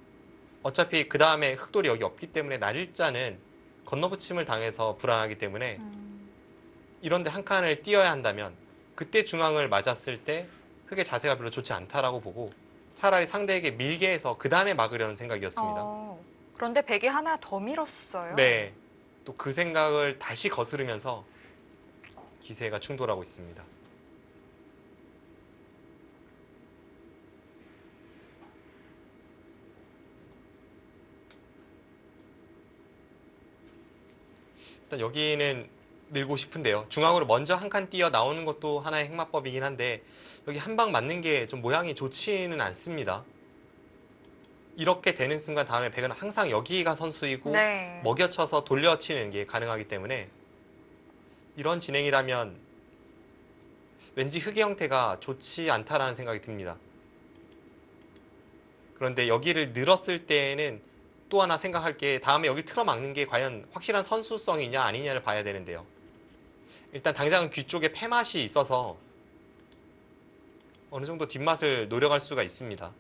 어차피 그 다음에 흑돌이 여기 없기 때문에 날일자는 건너붙임을 당해서 불안하기 때문에 이런데 한 칸을 띄어야 한다면 그때 중앙을 맞았을 때 흑의 자세가 별로 좋지 않다라고 보고 차라리 상대에게 밀게 해서 그 다음에 막으려는 생각이었습니다. 그런데 백이 하나 더 밀었어요. 네, 또 그 생각을 다시 거스르면서 기세가 충돌하고 있습니다. 일단 여기는 밀고 싶은데요. 중앙으로 먼저 한 칸 뛰어 나오는 것도 하나의 행마법이긴 한데 여기 한 방 맞는 게 좀 모양이 좋지는 않습니다. 이렇게 되는 순간 다음에 백은 항상 여기가 선수이고 네. 먹여쳐서 돌려치는 게 가능하기 때문에 이런 진행이라면 왠지 흑의 형태가 좋지 않다라는 생각이 듭니다. 그런데 여기를 늘었을 때에는 또 하나 생각할 게 다음에 여기 틀어막는 게 과연 확실한 선수성이냐 아니냐를 봐야 되는데요. 일단 당장은 귀 쪽에 패맛이 있어서 어느 정도 뒷맛을 노려갈 수가 있습니다.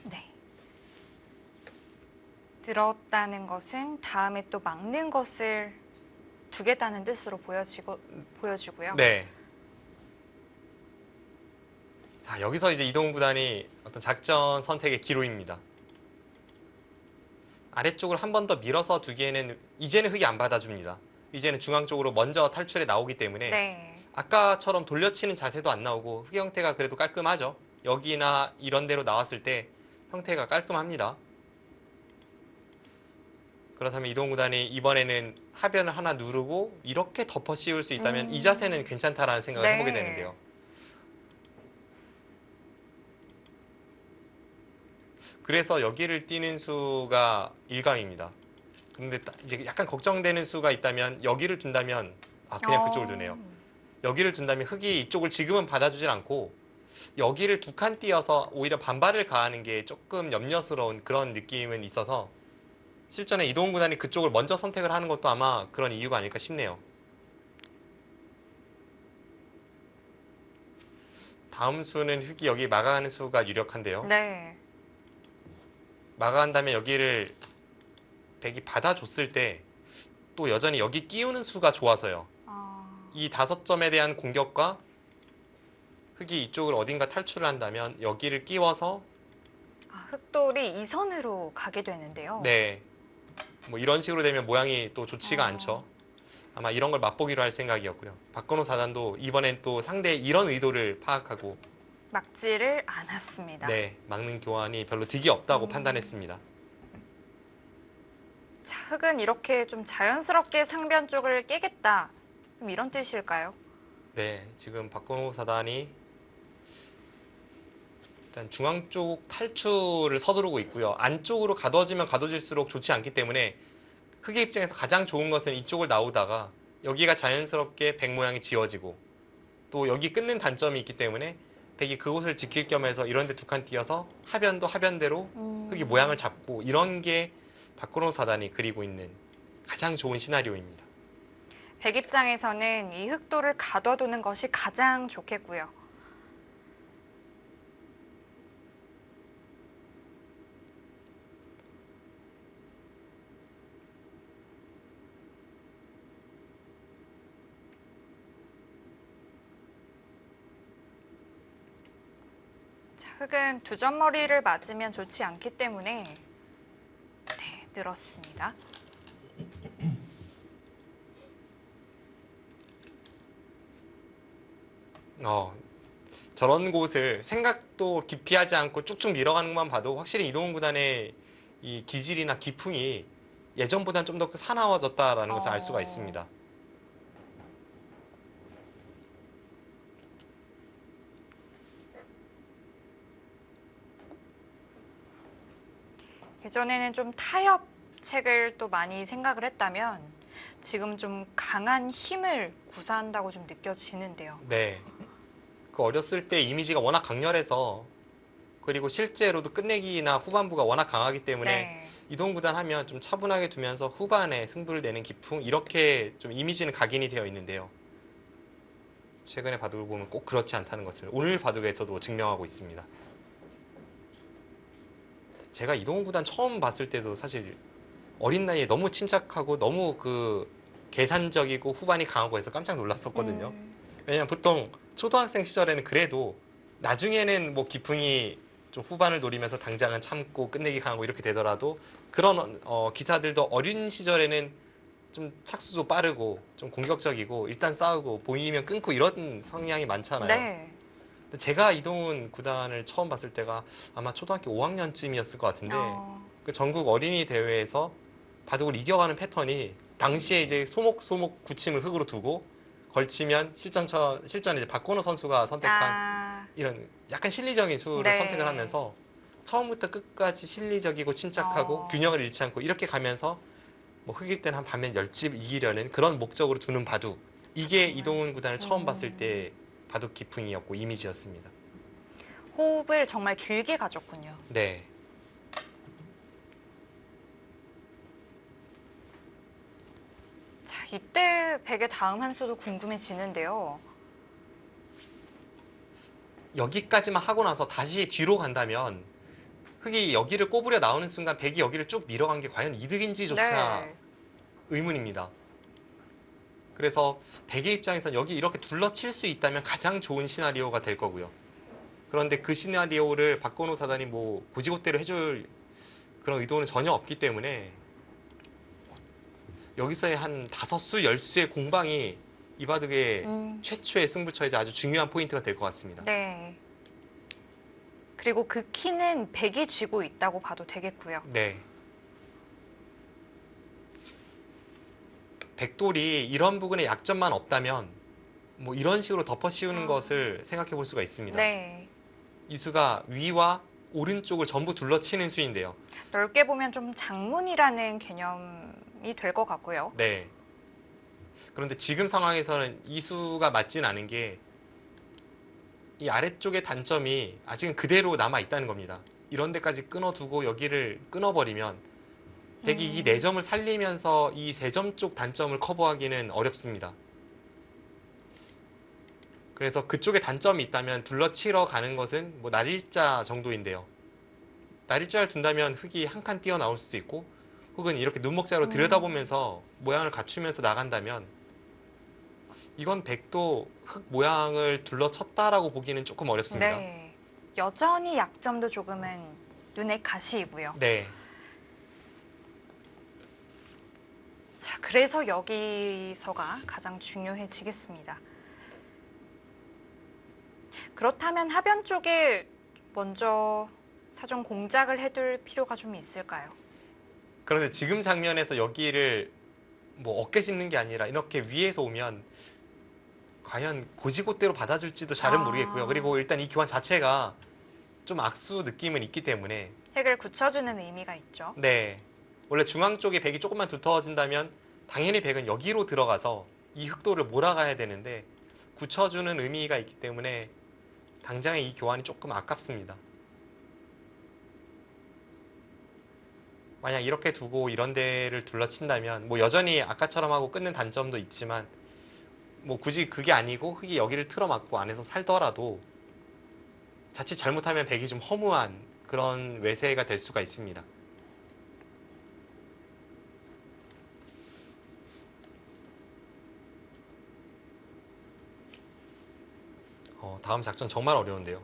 네. 들었다는 것은 다음에 또 막는 것을 두겠다는 뜻으로 보여지고요. 네. 자, 여기서 이제 이동훈 구단이 어떤 작전 선택의 기로입니다. 아래쪽을 한 번 더 밀어서 두기에는 이제는 흑이 안 받아줍니다. 이제는 중앙 쪽으로 먼저 탈출해 나오기 때문에 네. 아까처럼 돌려치는 자세도 안 나오고 흑의 형태가 그래도 깔끔하죠. 여기나 이런 데로 나왔을 때 형태가 깔끔합니다. 그렇다면 이동훈 구단이 이번에는 하변을 하나 누르고 이렇게 덮어 씌울 수 있다면 이 자세는 괜찮다라는 생각을 네. 해보게 되는데요. 그래서 여기를 띄는 수가 일감입니다. 근데 이제 약간 걱정되는 수가 있다면 여기를 둔다면 그냥 그쪽을 두네요. 여기를 둔다면 흑이 이쪽을 지금은 받아주질 않고 여기를 두 칸 띄어서 오히려 반발을 가하는 게 조금 염려스러운 그런 느낌은 있어서 실전에 이동훈 구단이 그쪽을 먼저 선택을 하는 것도 아마 그런 이유가 아닐까 싶네요. 다음 수는 흑이 여기 막아가는 수가 유력한데요. 네. 막아간다면 여기를 백이 받아줬을 때 또 여전히 여기 끼우는 수가 좋아서요. 이 5점에 대한 공격과 흑이 이쪽을 어딘가 탈출을 한다면 여기를 끼워서 흑돌이 2선으로 가게 되는데요. 네, 뭐 이런 식으로 되면 모양이 또 좋지가 않죠. 아마 이런 걸 맛보기로 할 생각이었고요. 박건호 사단도 이번엔 또 상대의 이런 의도를 파악하고 막지를 않았습니다. 네, 막는 교환이 별로 득이 없다고 판단했습니다. 자, 흑은 이렇게 좀 자연스럽게 상변 쪽을 깨겠다. 좀 이런 뜻일까요? 네, 지금 박건호 사단이 일단 중앙 쪽 탈출을 서두르고 있고요. 안쪽으로 가둬지면 가둬질수록 좋지 않기 때문에 흑의 입장에서 가장 좋은 것은 이쪽을 나오다가 여기가 자연스럽게 백 모양이 지워지고 또 여기 끊는 단점이 있기 때문에 백이 그곳을 지킬 겸해서 이런 데 두 칸 띄어서 하변도 하변대로 흑이 모양을 잡고 이런 게 박건호 사단이 그리고 있는 가장 좋은 시나리오입니다. 백 입장에서는 이 흑도를 가둬두는 것이 가장 좋겠고요. 자, 흑은 두 점머리를 맞으면 좋지 않기 때문에 네, 늘었습니다. 저런 곳을 생각도 깊이 하지 않고 쭉쭉 밀어가는 것만 봐도 확실히 이동훈 구단의 이 기질이나 기풍이 예전보다는 좀 더 사나워졌다라는 것을 알 수가 있습니다. 예전에는 좀 타협책을 또 많이 생각을 했다면 지금 좀 강한 힘을 구사한다고 좀 느껴지는데요. 네. 그 어렸을 때 이미지가 워낙 강렬해서 그리고 실제로도 끝내기나 후반부가 워낙 강하기 때문에 네. 이동훈 구단 하면 좀 차분하게 두면서 후반에 승부를 내는 기풍 이렇게 좀 이미지는 각인이 되어 있는데요. 최근의 바둑을 보면 꼭 그렇지 않다는 것을 오늘 바둑에서도 증명하고 있습니다. 제가 이동훈 구단 처음 봤을 때도 사실 어린 나이에 너무 침착하고 너무 그 계산적이고 후반이 강하고 해서 깜짝 놀랐었거든요. 왜냐면 보통 초등학생 시절에는 그래도 나중에는 뭐 기풍이 좀 후반을 노리면서 당장은 참고 끝내기 강하고 이렇게 되더라도 그런 기사들도 어린 시절에는 좀 착수도 빠르고 좀 공격적이고 일단 싸우고 보이면 끊고 이런 성향이 많잖아요. 네. 근데 제가 이동훈 구단을 처음 봤을 때가 아마 초등학교 5학년쯤이었을 것 같은데 그 전국 어린이 대회에서 바둑을 이겨가는 패턴이 당시에 이제 소목소목 구침을 흙으로 두고 걸치면 실전에 이제 박건호 선수가 선택한 이런 약간 실리적인 수를 네. 선택을 하면서 처음부터 끝까지 실리적이고 침착하고 균형을 잃지 않고 이렇게 가면서 뭐 흑일 때는 한 반면 10집 이기려는 그런 목적으로 두는 바둑. 이게 이동훈 구단을 처음 봤을 때 바둑 기풍이었고 이미지였습니다. 호흡을 정말 길게 가졌군요. 네. 자, 이때 백의 다음 한 수도 궁금해지는데요. 여기까지만 하고 나서 다시 뒤로 간다면 흑이 여기를 꼬부려 나오는 순간 백이 여기를 쭉 밀어간 게 과연 이득인지조차 네. 의문입니다. 그래서 백의 입장에선 여기 이렇게 둘러칠 수 있다면 가장 좋은 시나리오가 될 거고요. 그런데 그 시나리오를 박건호 사단이 뭐 고지고대로 해줄 그런 의도는 전혀 없기 때문에 여기서의 한 5수, 10수의 공방이 이 바둑의 최초의 승부처이자 아주 중요한 포인트가 될 것 같습니다. 네. 그리고 그 키는 백이 쥐고 있다고 봐도 되겠고요. 네. 백돌이 이런 부분에 약점만 없다면 뭐 이런 식으로 덮어 씌우는 것을 생각해 볼 수가 있습니다. 네. 이 수가 위와 오른쪽을 전부 둘러치는 수인데요. 넓게 보면 좀 장문이라는 개념이 될 것 같고요. 네. 그런데 지금 상황에서는 이 수가 맞진 않은 게 이 아래쪽의 단점이 아직은 그대로 남아 있다는 겁니다. 이런 데까지 끊어두고 여기를 끊어버리면 백이 이 4점을 살리면서 이 3점 쪽 단점을 커버하기는 어렵습니다. 그래서 그쪽에 단점이 있다면 둘러치러 가는 것은 뭐 날일자 정도인데요. 날일자를 둔다면 흑이 한 칸 뛰어나올 수도 있고 혹은 이렇게 눈목자로 들여다보면서 모양을 갖추면서 나간다면 이건 백도 흑 모양을 둘러쳤다라고 보기는 조금 어렵습니다. 네. 여전히 약점도 조금은 눈에 가시이고요. 네. 자, 그래서 여기서가 가장 중요해지겠습니다. 그렇다면 하변 쪽에 먼저 사전 공작을 해둘 필요가 좀 있을까요? 그런데 지금 장면에서 여기를 뭐 어깨 짚는 게 아니라 이렇게 위에서 오면 과연 고지고대로 받아줄지도 잘은 모르겠고요. 그리고 일단 이 교환 자체가 좀 악수 느낌은 있기 때문에 획을 굳혀주는 의미가 있죠. 네. 원래 중앙 쪽에 백이 조금만 두터워진다면 당연히 백은 여기로 들어가서 이 흑도를 몰아가야 되는데 굳혀주는 의미가 있기 때문에 당장의 이 교환이 조금 아깝습니다. 만약 이렇게 두고 이런 데를 둘러친다면 뭐 여전히 아까처럼 하고 끊는 단점도 있지만 뭐 굳이 그게 아니고 흑이 여기를 틀어막고 안에서 살더라도 자칫 잘못하면 백이 좀 허무한 그런 외세가 될 수가 있습니다. 다음 작전 정말 어려운데요.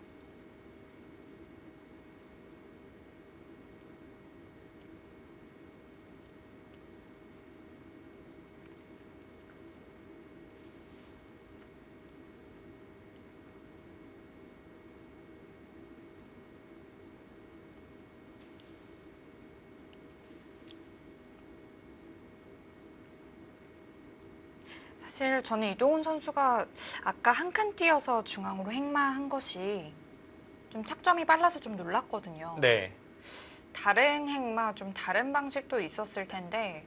사실 저는 이동훈 선수가 아까 한 칸 뛰어서 중앙으로 행마한 것이 좀 착점이 빨라서 좀 놀랐거든요. 네. 다른 행마, 좀 다른 방식도 있었을 텐데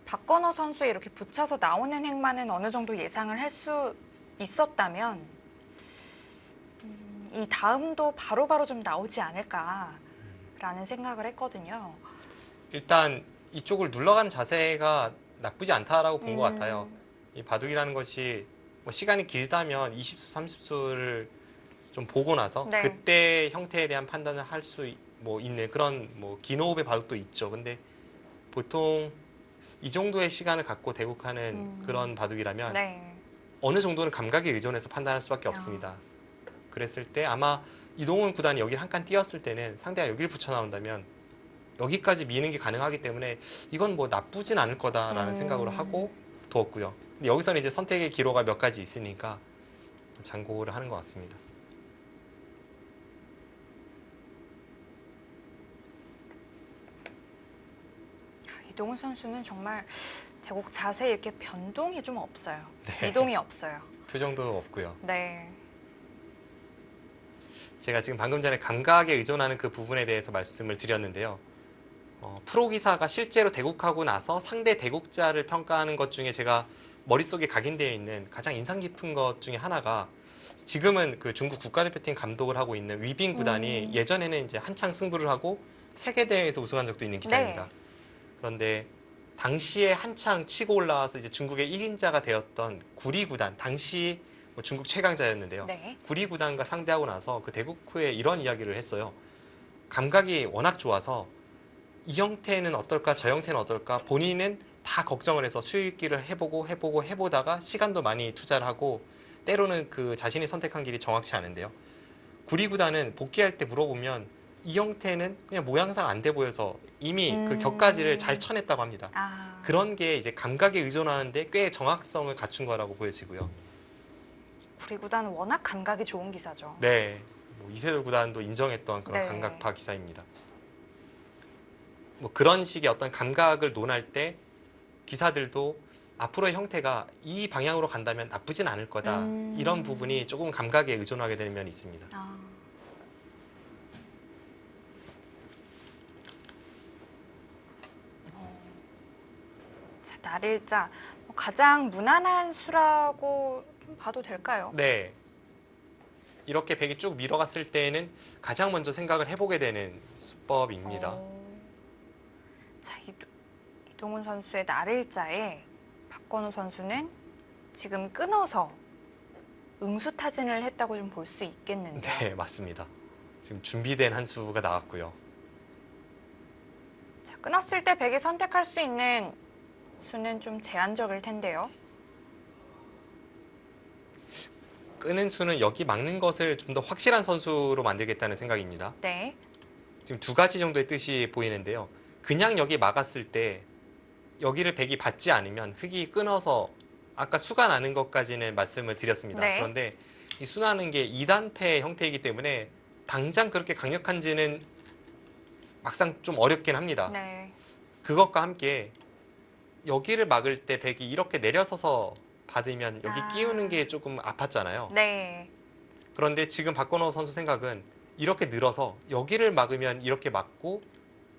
박건호 선수의 이렇게 붙여서 나오는 행마는 어느 정도 예상을 할 수 있었다면 이 다음도 바로바로 좀 나오지 않을까라는 생각을 했거든요. 일단 이쪽을 눌러가는 자세가 나쁘지 않다라고 본 것 같아요. 이 바둑이라는 것이 뭐 시간이 길다면 20수, 30수를 좀 보고 나서 네. 그때 형태에 대한 판단을 할 수 뭐 있는 그런 뭐 긴 호흡의 바둑도 있죠. 근데 보통 이 정도의 시간을 갖고 대국하는 그런 바둑이라면 네. 어느 정도는 감각에 의존해서 판단할 수밖에 없습니다. 그랬을 때 아마 이동훈 구단이 여기를 한 칸 띄었을 때는 상대가 여기를 붙여 나온다면 여기까지 미는 게 가능하기 때문에 이건 뭐 나쁘진 않을 거다라는 생각으로 하고 두었고요. 근데 여기서는 이제 선택의 기로가 몇 가지 있으니까 장고를 하는 것 같습니다. 이동훈 선수는 정말 대국 자세 이렇게 변동이 좀 없어요. 네. 이동이 없어요. 표정도 없고요. 네. 제가 지금 방금 전에 감각에 의존하는 그 부분에 대해서 말씀을 드렸는데요. 프로 기사가 실제로 대국하고 나서 상대 대국자를 평가하는 것 중에 제가 머릿속에 각인되어 있는 가장 인상 깊은 것 중에 하나가 지금은 그 중국 국가대표팀 감독을 하고 있는 위빙 구단이 예전에는 이제 한창 승부를 하고 세계대회에서 우승한 적도 있는 기사입니다. 네. 그런데 당시에 한창 치고 올라와서 이제 중국의 1인자가 되었던 구리 구단, 당시 뭐 중국 최강자였는데요. 네. 구리 구단과 상대하고 나서 그 대국 후에 이런 이야기를 했어요. 감각이 워낙 좋아서 이 형태는 어떨까, 저 형태는 어떨까 본인은 다 걱정을 해서 수익기를 해보다가 시간도 많이 투자를 하고 때로는 그 자신이 선택한 길이 정확치 않은데요. 구리 구단은 복귀할 때 물어보면 이 형태는 그냥 모양상 안 돼 보여서 이미 그 격가지를 잘 쳐냈다고 합니다. 아. 그런 게 이제 감각에 의존하는데 꽤 정확성을 갖춘 거라고 보여지고요. 구리 구단은 워낙 감각이 좋은 기사죠. 네, 뭐 이세돌 구단도 인정했던 그런 네. 감각파 기사입니다. 뭐 그런 식의 어떤 감각을 논할 때 기사들도 앞으로의 형태가 이 방향으로 간다면 나쁘진 않을 거다. 이런 부분이 조금 감각에 의존하게 되는 면이 있습니다. 아. 자, 날일자 가장 무난한 수라고 좀 봐도 될까요? 네. 이렇게 백이 쭉 밀어갔을 때에는 가장 먼저 생각을 해보게 되는 수법입니다. 자, 이동훈 선수의 날일자에 박건우 선수는 지금 끊어서 응수타진을 했다고 좀 볼 수 있겠는데요. 네, 맞습니다. 지금 준비된 한 수가 나왔고요. 자, 끊었을 때 백이 선택할 수 있는 수는 좀 제한적일 텐데요. 끄는 수는 여기 막는 것을 좀 더 확실한 선수로 만들겠다는 생각입니다. 네. 지금 두 가지 정도의 뜻이 보이는데요. 그냥 여기 막았을 때 여기를 백이 받지 않으면 흑이 끊어서 아까 수가 나는 것까지는 말씀을 드렸습니다. 네. 그런데 이 수나는 게 2단패 형태이기 때문에 당장 그렇게 강력한지는 막상 좀 어렵긴 합니다. 네. 그것과 함께 여기를 막을 때 백이 이렇게 내려서서 받으면 여기 끼우는 게 조금 아팠잖아요. 네. 그런데 지금 박건호 선수 생각은 이렇게 늘어서 여기를 막으면 이렇게 막고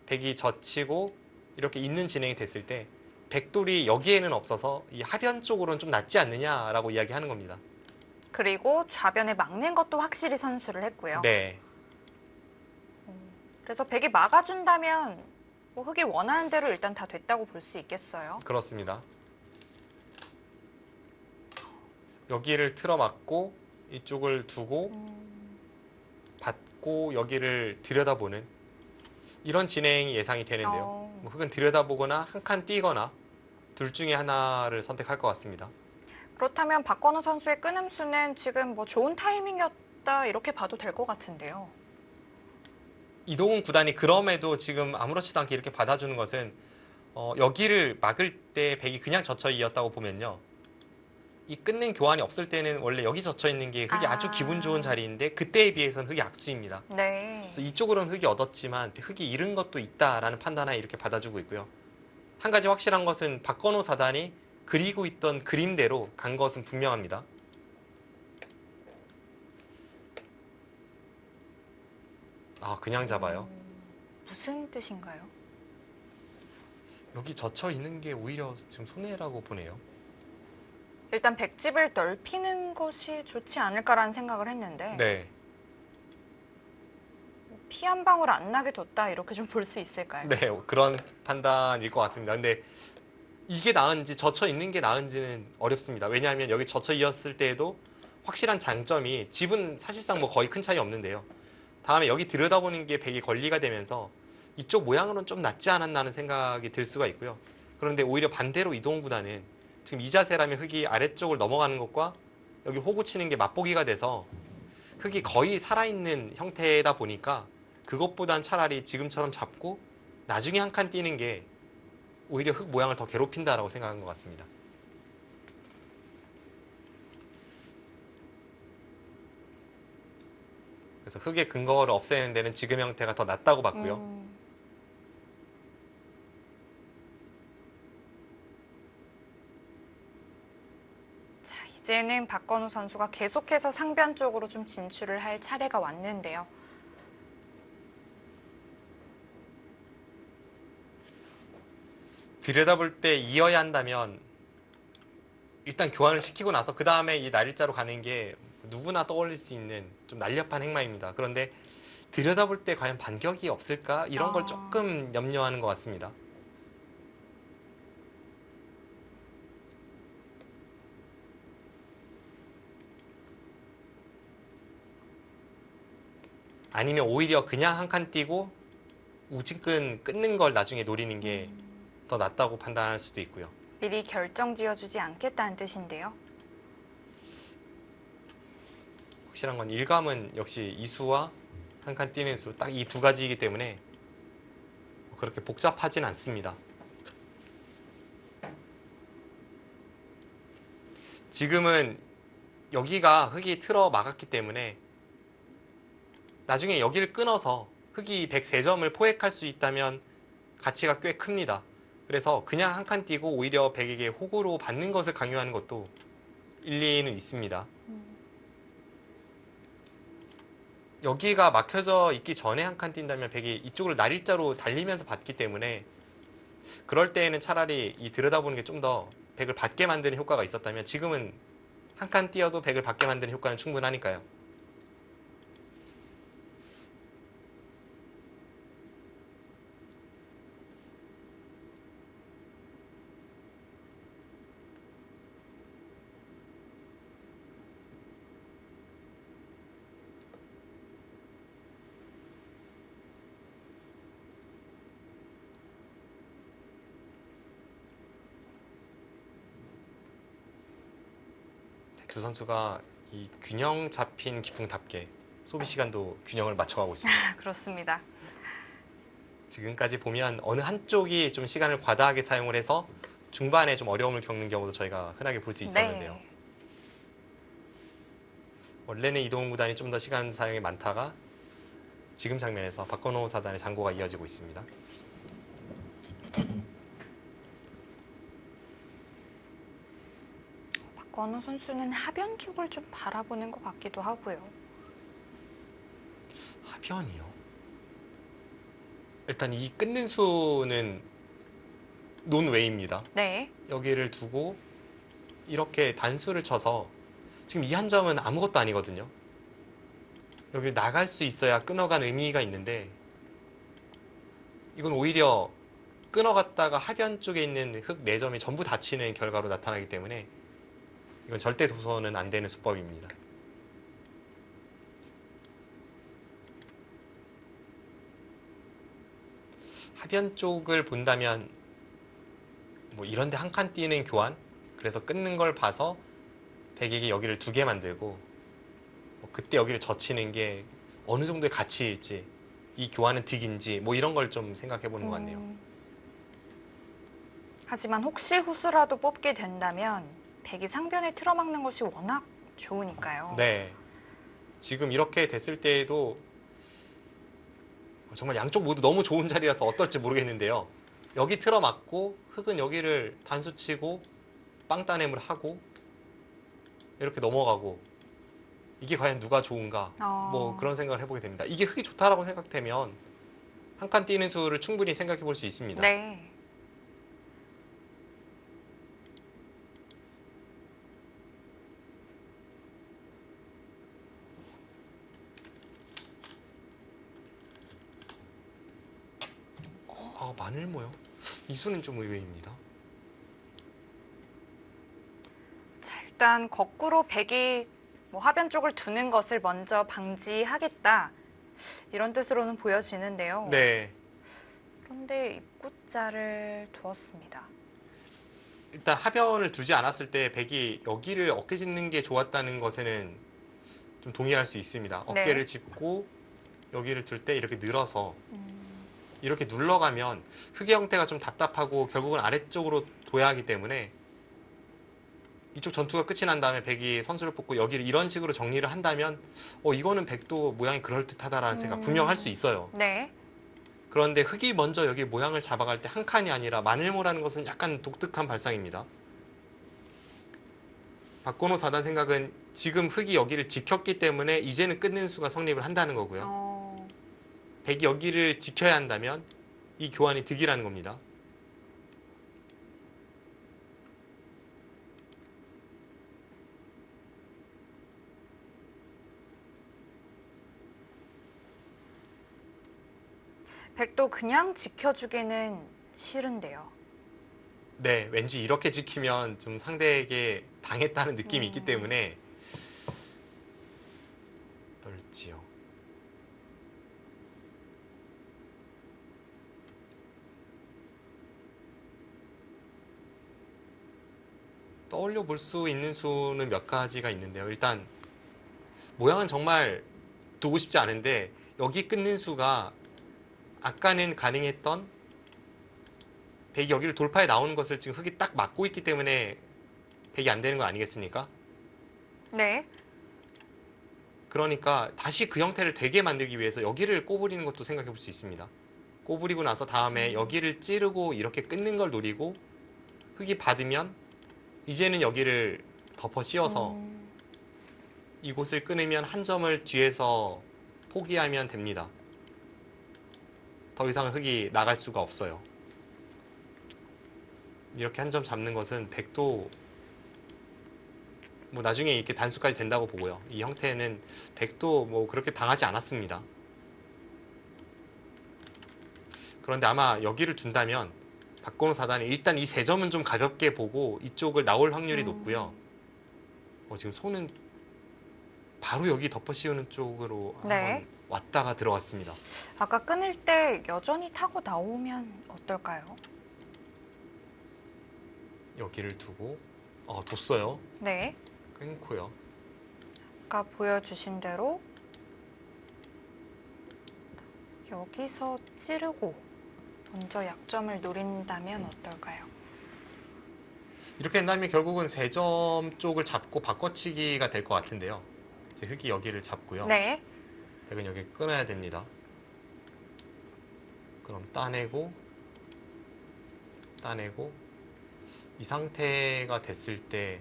백이 젖히고 이렇게 있는 진행이 됐을 때 백돌이 여기에는 없어서 이 하변 쪽으로는 좀 낫지 않느냐라고 이야기하는 겁니다. 그리고 좌변에 막는 것도 확실히 선수를 했고요. 네. 그래서 백이 막아준다면 뭐 흑이 원하는 대로 일단 다 됐다고 볼 수 있겠어요. 그렇습니다. 여기를 틀어막고 이쪽을 두고 받고 여기를 들여다보는 이런 진행이 예상이 되는데요. 뭐 흑은 들여다보거나 한 칸 띄거나 둘 중에 하나를 선택할 것 같습니다. 그렇다면 박건우 선수의 끊음수는 지금 뭐 좋은 타이밍이었다 이렇게 봐도 될 것 같은데요. 이동훈 구단이 그럼에도 지금 아무렇지도 않게 이렇게 받아주는 것은 여기를 막을 때 백이 그냥 젖혀 있었다고 보면요. 이 끝낸 교환이 없을 때는 원래 여기 젖혀 있는 게 흑이 아주 기분 좋은 자리인데 그때에 비해서는 흑이 악수입니다. 네. 그래서 이쪽으로는 흑이 얻었지만 흑이 잃은 것도 있다라는 판단하에 이렇게 받아주고 있고요. 한 가지 확실한 것은 박건호 사단이 그리고 있던 그림대로 간 것은 분명합니다. 아, 그냥 잡아요. 무슨 뜻인가요? 여기 젖혀 있는 게 오히려 지금 손해라고 보네요. 일단 백집을 넓히는 것이 좋지 않을까라는 생각을 했는데 네. 피 한 방울 안 나게 뒀다 이렇게 좀 볼 수 있을까요? 네, 그런 판단일 것 같습니다. 근데 이게 나은지 젖혀 있는 게 나은지는 어렵습니다. 왜냐하면 여기 젖혀 있었을 때에도 확실한 장점이 집은 사실상 뭐 거의 큰 차이 없는데요. 다음에 여기 들여다보는 게 백이 권리가 되면서 이쪽 모양으로는 좀 낫지 않았나 하는 생각이 들 수가 있고요. 그런데 오히려 반대로 이동훈 구단은 지금 이 자세라면 흑이 아래쪽을 넘어가는 것과 여기 호구 치는 게 맛보기가 돼서 흑이 거의 살아있는 형태다 보니까 그것보단 차라리 지금처럼 잡고 나중에 한 칸 뛰는 게 오히려 흑 모양을 더 괴롭힌다라고 생각한 것 같습니다. 그래서 흑의 근거를 없애는 데는 지금 형태가 더 낫다고 봤고요. 자, 이제는 박건우 선수가 계속해서 상변 쪽으로 좀 진출을 할 차례가 왔는데요. 들여다볼 때 이어야 한다면 일단 교환을 시키고 나서 그 다음에 이 날일자로 가는 게 누구나 떠올릴 수 있는 좀 날렵한 행마입니다. 그런데 들여다볼 때 과연 반격이 없을까? 이런 걸 조금 염려하는 것 같습니다. 아니면 오히려 그냥 한 칸 띄고 우직근 끊는 걸 나중에 노리는 게 더 낫다고 판단할 수도 있고요. 미리 결정 지어주지 않겠다는 뜻인데요. 확실한 건 일감은 역시 이수와 한 칸 띄는 수 딱 이 두 가지이기 때문에 그렇게 복잡하진 않습니다. 지금은 여기가 흑이 틀어 막았기 때문에 나중에 여기를 끊어서 흑이 103점을 포획할 수 있다면 가치가 꽤 큽니다. 그래서 그냥 한 칸 띄고 오히려 백에게 호구로 받는 것을 강요하는 것도 일리는 있습니다. 여기가 막혀져 있기 전에 한 칸 뛴다면 백이 이쪽을 날일자로 달리면서 받기 때문에 그럴 때에는 차라리 이 들여다보는 게 좀 더 백을 받게 만드는 효과가 있었다면 지금은 한 칸 띄어도 백을 받게 만드는 효과는 충분하니까요. 두 선수가 이 균형 잡힌 기풍답게 소비 시간도 균형을 맞춰가고 있습니다. 그렇습니다. 지금까지 보면 어느 한쪽이 좀 시간을 과다하게 사용을 해서 중반에 좀 어려움을 겪는 경우도 저희가 흔하게 볼 수 있었는데요. 네. 원래는 이동훈 구단이 좀 더 시간 사용이 많다가 지금 장면에서 박건호 사단의 장고가 이어지고 있습니다. 박건우 선수는 하변 쪽을 좀 바라보는 것 같기도 하고요. 하변이요. 일단 이 끊는 수는 논외입니다. 네. 여기를 두고 이렇게 단수를 쳐서 지금 이 한 점은 아무것도 아니거든요. 여기 나갈 수 있어야 끊어간 의미가 있는데 이건 오히려 끊어갔다가 하변 쪽에 있는 흙 4점이 전부 닫히는 결과로 나타나기 때문에 이건 절대 도서는 안 되는 수법입니다. 하변 쪽을 본다면 뭐 이런데 한 칸 띄는 교환, 그래서 끊는 걸 봐서 백에게 여기를 2개 만들고 뭐 그때 여기를 젖히는 게 어느 정도의 가치일지, 이 교환은 득인지 뭐 이런 걸 좀 생각해 보는 것 같네요. 하지만 혹시 후수라도 뽑게 된다면 백이 상변에 틀어막는 것이 워낙 좋으니까요. 네. 지금 이렇게 됐을 때에도 정말 양쪽 모두 너무 좋은 자리라서 어떨지 모르겠는데요. 여기 틀어막고 흙은 여기를 단수치고 빵따냄을 하고 이렇게 넘어가고 이게 과연 누가 좋은가 뭐 그런 생각을 해보게 됩니다. 이게 흙이 좋다라고 생각되면 한 칸 띄는 수를 충분히 생각해 볼 수 있습니다. 네. 아, 마늘 모요? 이 수는 좀 의외입니다. 자, 일단 거꾸로 백이 뭐 하변 쪽을 두는 것을 먼저 방지하겠다. 이런 뜻으로는 보여지는데요. 네. 그런데 입구자를 두었습니다. 일단 하변을 두지 않았을 때 백이 여기를 어깨 짚는 게 좋았다는 것에는 좀 동의할 수 있습니다. 네. 어깨를 짚고 여기를 둘 때 이렇게 늘어서 이렇게 눌러가면 흙의 형태가 좀 답답하고 결국은 아래쪽으로 둬야 하기 때문에 이쪽 전투가 끝이 난 다음에 백이 선수를 뽑고 여기를 이런 식으로 정리를 한다면 이거는 백도 모양이 그럴듯하다라는 생각 분명 할 수 있어요. 네. 그런데 흙이 먼저 여기 모양을 잡아갈 때 한 칸이 아니라 마늘모라는 것은 약간 독특한 발상입니다. 박건호 4단 생각은 지금 흙이 여기를 지켰기 때문에 이제는 끊는 수가 성립을 한다는 거고요. 백이 여기를 지켜야 한다면 이 교환이 득이라는 겁니다. 백도 그냥 지켜주기는 싫은데요. 네, 왠지 이렇게 지키면 좀 상대에게 당했다는 느낌이 있기 때문에 어떨지요. 떠올려 볼 수 있는 수는 몇 가지가 있는데요. 일단 모양은 정말 두고 싶지 않은데 여기 끊는 수가 아까는 가능했던 백이 여기를 돌파해 나오는 것을 지금 흙이 딱 막고 있기 때문에 백이 안 되는 거 아니겠습니까? 네. 그러니까 다시 그 형태를 되게 만들기 위해서 여기를 꼬부리는 것도 생각해 볼 수 있습니다. 꼬부리고 나서 다음에 여기를 찌르고 이렇게 끊는 걸 노리고 흙이 받으면 이제는 여기를 덮어 씌워서 이곳을 끊으면 한 점을 뒤에서 포기하면 됩니다. 더 이상 흙이 나갈 수가 없어요. 이렇게 한 점 잡는 것은 백도 뭐 나중에 이렇게 단수까지 된다고 보고요. 이 형태는 백도 뭐 그렇게 당하지 않았습니다. 그런데 아마 여기를 둔다면 박건호 4단이 일단 이 3점은 좀 가볍게 보고 이쪽을 나올 확률이 높고요. 지금 손은 바로 여기 덮어 씌우는 쪽으로 네. 한번 왔다가 들어갔습니다. 아까 끊을 때 여전히 타고 나오면 어떨까요? 여기를 두고 뒀어요. 네. 끊고요. 아까 보여주신 대로 여기서 찌르고 먼저 약점을 노린다면 어떨까요? 이렇게 한다면 결국은 3점 쪽을 잡고 바꿔치기가 될 것 같은데요. 이제 흙이 여기를 잡고요. 네. 백은 여기 끊어야 됩니다. 그럼 따내고 이 상태가 됐을 때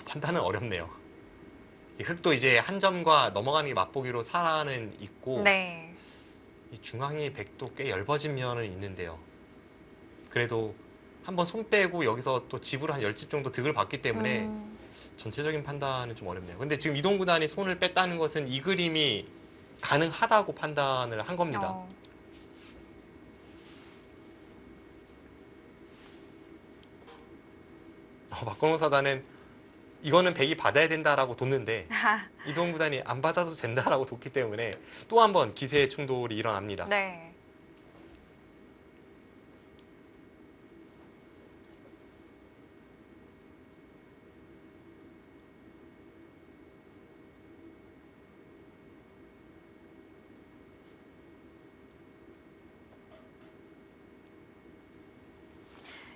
판단은 어렵네요. 이 흑도 이제 한 점과 넘어가는 게 맛보기로 살아는 있고 네. 이 중앙의 백도 꽤 엷어진 면은 있는데요. 그래도 한번 손 빼고 여기서 또 집으로 한 10집 정도 득을 봤기 때문에 전체적인 판단은 좀 어렵네요. 근데 지금 이동 구단이 손을 뺐다는 것은 이 그림이 가능하다고 판단을 한 겁니다. 어, 박건호 사단은 이거는 백이 받아야 된다라고 뒀는데 이동 구단이 안 받아도 된다라고 뒀기 때문에 또 한 번 기세의 충돌이 일어납니다. 네.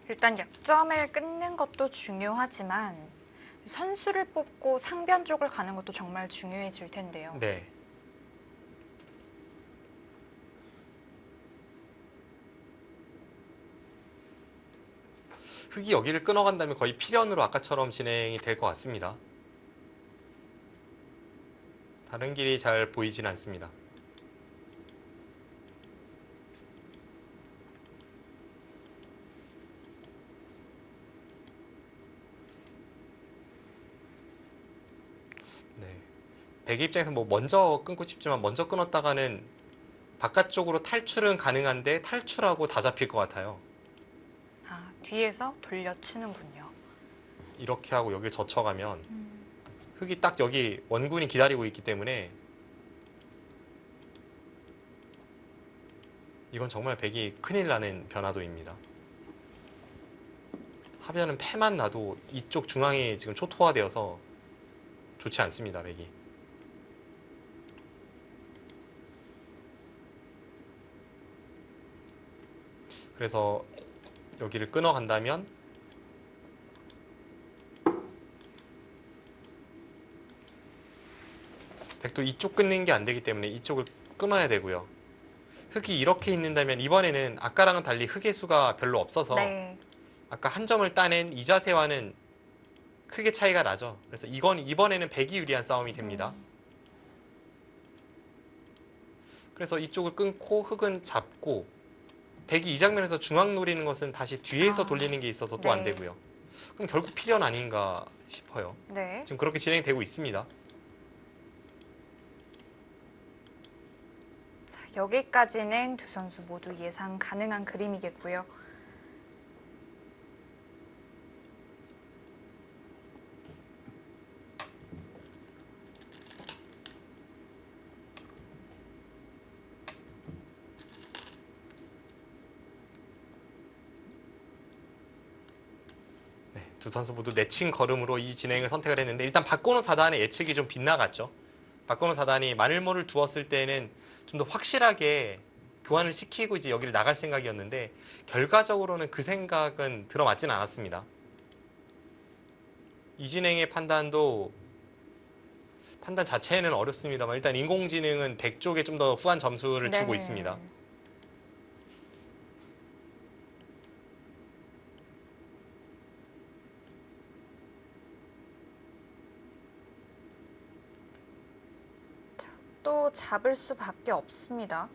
일단 약점을 끊는 것도 중요하지만 선수를 뽑고 상변 쪽을 가는 것도 정말 중요해질 텐데요. 네. 흑이 여기를 끊어간다면 거의 필연으로 아까처럼 진행이 될 것 같습니다. 다른 길이 잘 보이진 않습니다. 네. 백의 입장에서 뭐 먼저 끊고 싶지만 먼저 끊었다가는 바깥쪽으로 탈출은 가능한데 탈출하고 다 잡힐 것 같아요. 아, 뒤에서 돌려치는군요. 이렇게 하고 여길 젖혀가면 흑이 딱 여기 원군이 기다리고 있기 때문에 이건 정말 백이 큰일 나는 변화도입니다. 하변은 패만 나도 이쪽 중앙이 지금 초토화되어서 좋지 않습니다, 백이. 그래서 여기를 끊어간다면 백도 이쪽 끊는 게 안 되기 때문에 이쪽을 끊어야 되고요. 흑이 이렇게 있는다면 이번에는 아까랑은 달리 흑의 수가 별로 없어서 네. 아까 한 점을 따낸 이 자세와는 크게 차이가 나죠. 그래서 이번에는 백이 유리한 싸움이 됩니다. 그래서 이쪽을 끊고 흑은 잡고 백이 이 장면에서 중앙 노리는 것은 다시 뒤에서 돌리는 게 있어서 또 안 네. 되고요. 그럼 결국 필연 아닌가 싶어요. 네. 지금 그렇게 진행되고 있습니다. 자, 여기까지는 두 선수 모두 예상 가능한 그림이겠고요. 두 선수 모두 내친 걸음으로 이 진행을 선택을 했는데 일단 박건호 사단의 예측이 좀 빗나갔죠. 박건호 사단이 마늘모를 두었을 때는 좀 더 확실하게 교환을 시키고 이제 여기를 나갈 생각이었는데 결과적으로는 그 생각은 들어맞진 않았습니다. 이 진행의 판단 자체는 어렵습니다만 일단 인공지능은 백 쪽에 좀 더 후한 점수를 주고 네. 있습니다. 또 잡을 수밖에 없습니다.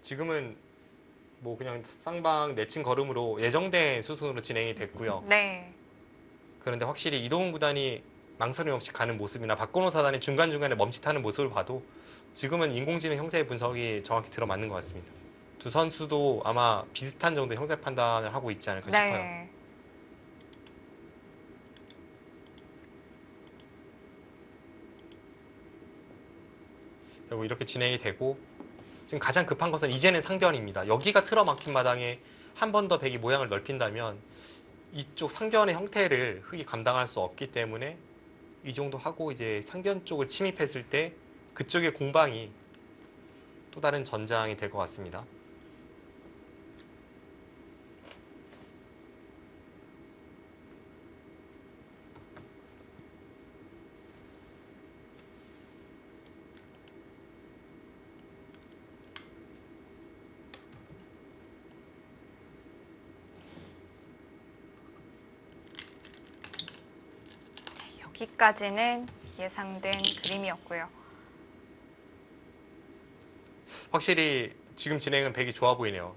지금은 뭐 그냥 쌍방 내친 걸음으로 예정된 수순으로 진행이 됐고요. 네. 그런데 확실히 이동훈 구단이 망설임 없이 가는 모습이나 박건호 사단이 중간중간에 멈칫하는 모습을 봐도 지금은 인공지능 형사의 분석이 정확히 들어맞는 것 같습니다. 두 선수도 아마 비슷한 정도의 형사 판단을 하고 있지 않을까 싶어요. 네. 결국 이렇게 진행이 되고 지금 가장 급한 것은 이제는 상변입니다. 여기가 틀어막힌 마당에 한 번 더 백이 모양을 넓힌다면 이쪽 상변의 형태를 흙이 감당할 수 없기 때문에 이 정도 하고 이제 상변 쪽을 침입했을 때 그쪽의 공방이 또 다른 전장이 될 것 같습니다. 여기까지는 예상된 그림이었고요. 확실히 지금 진행은 백이 좋아 보이네요.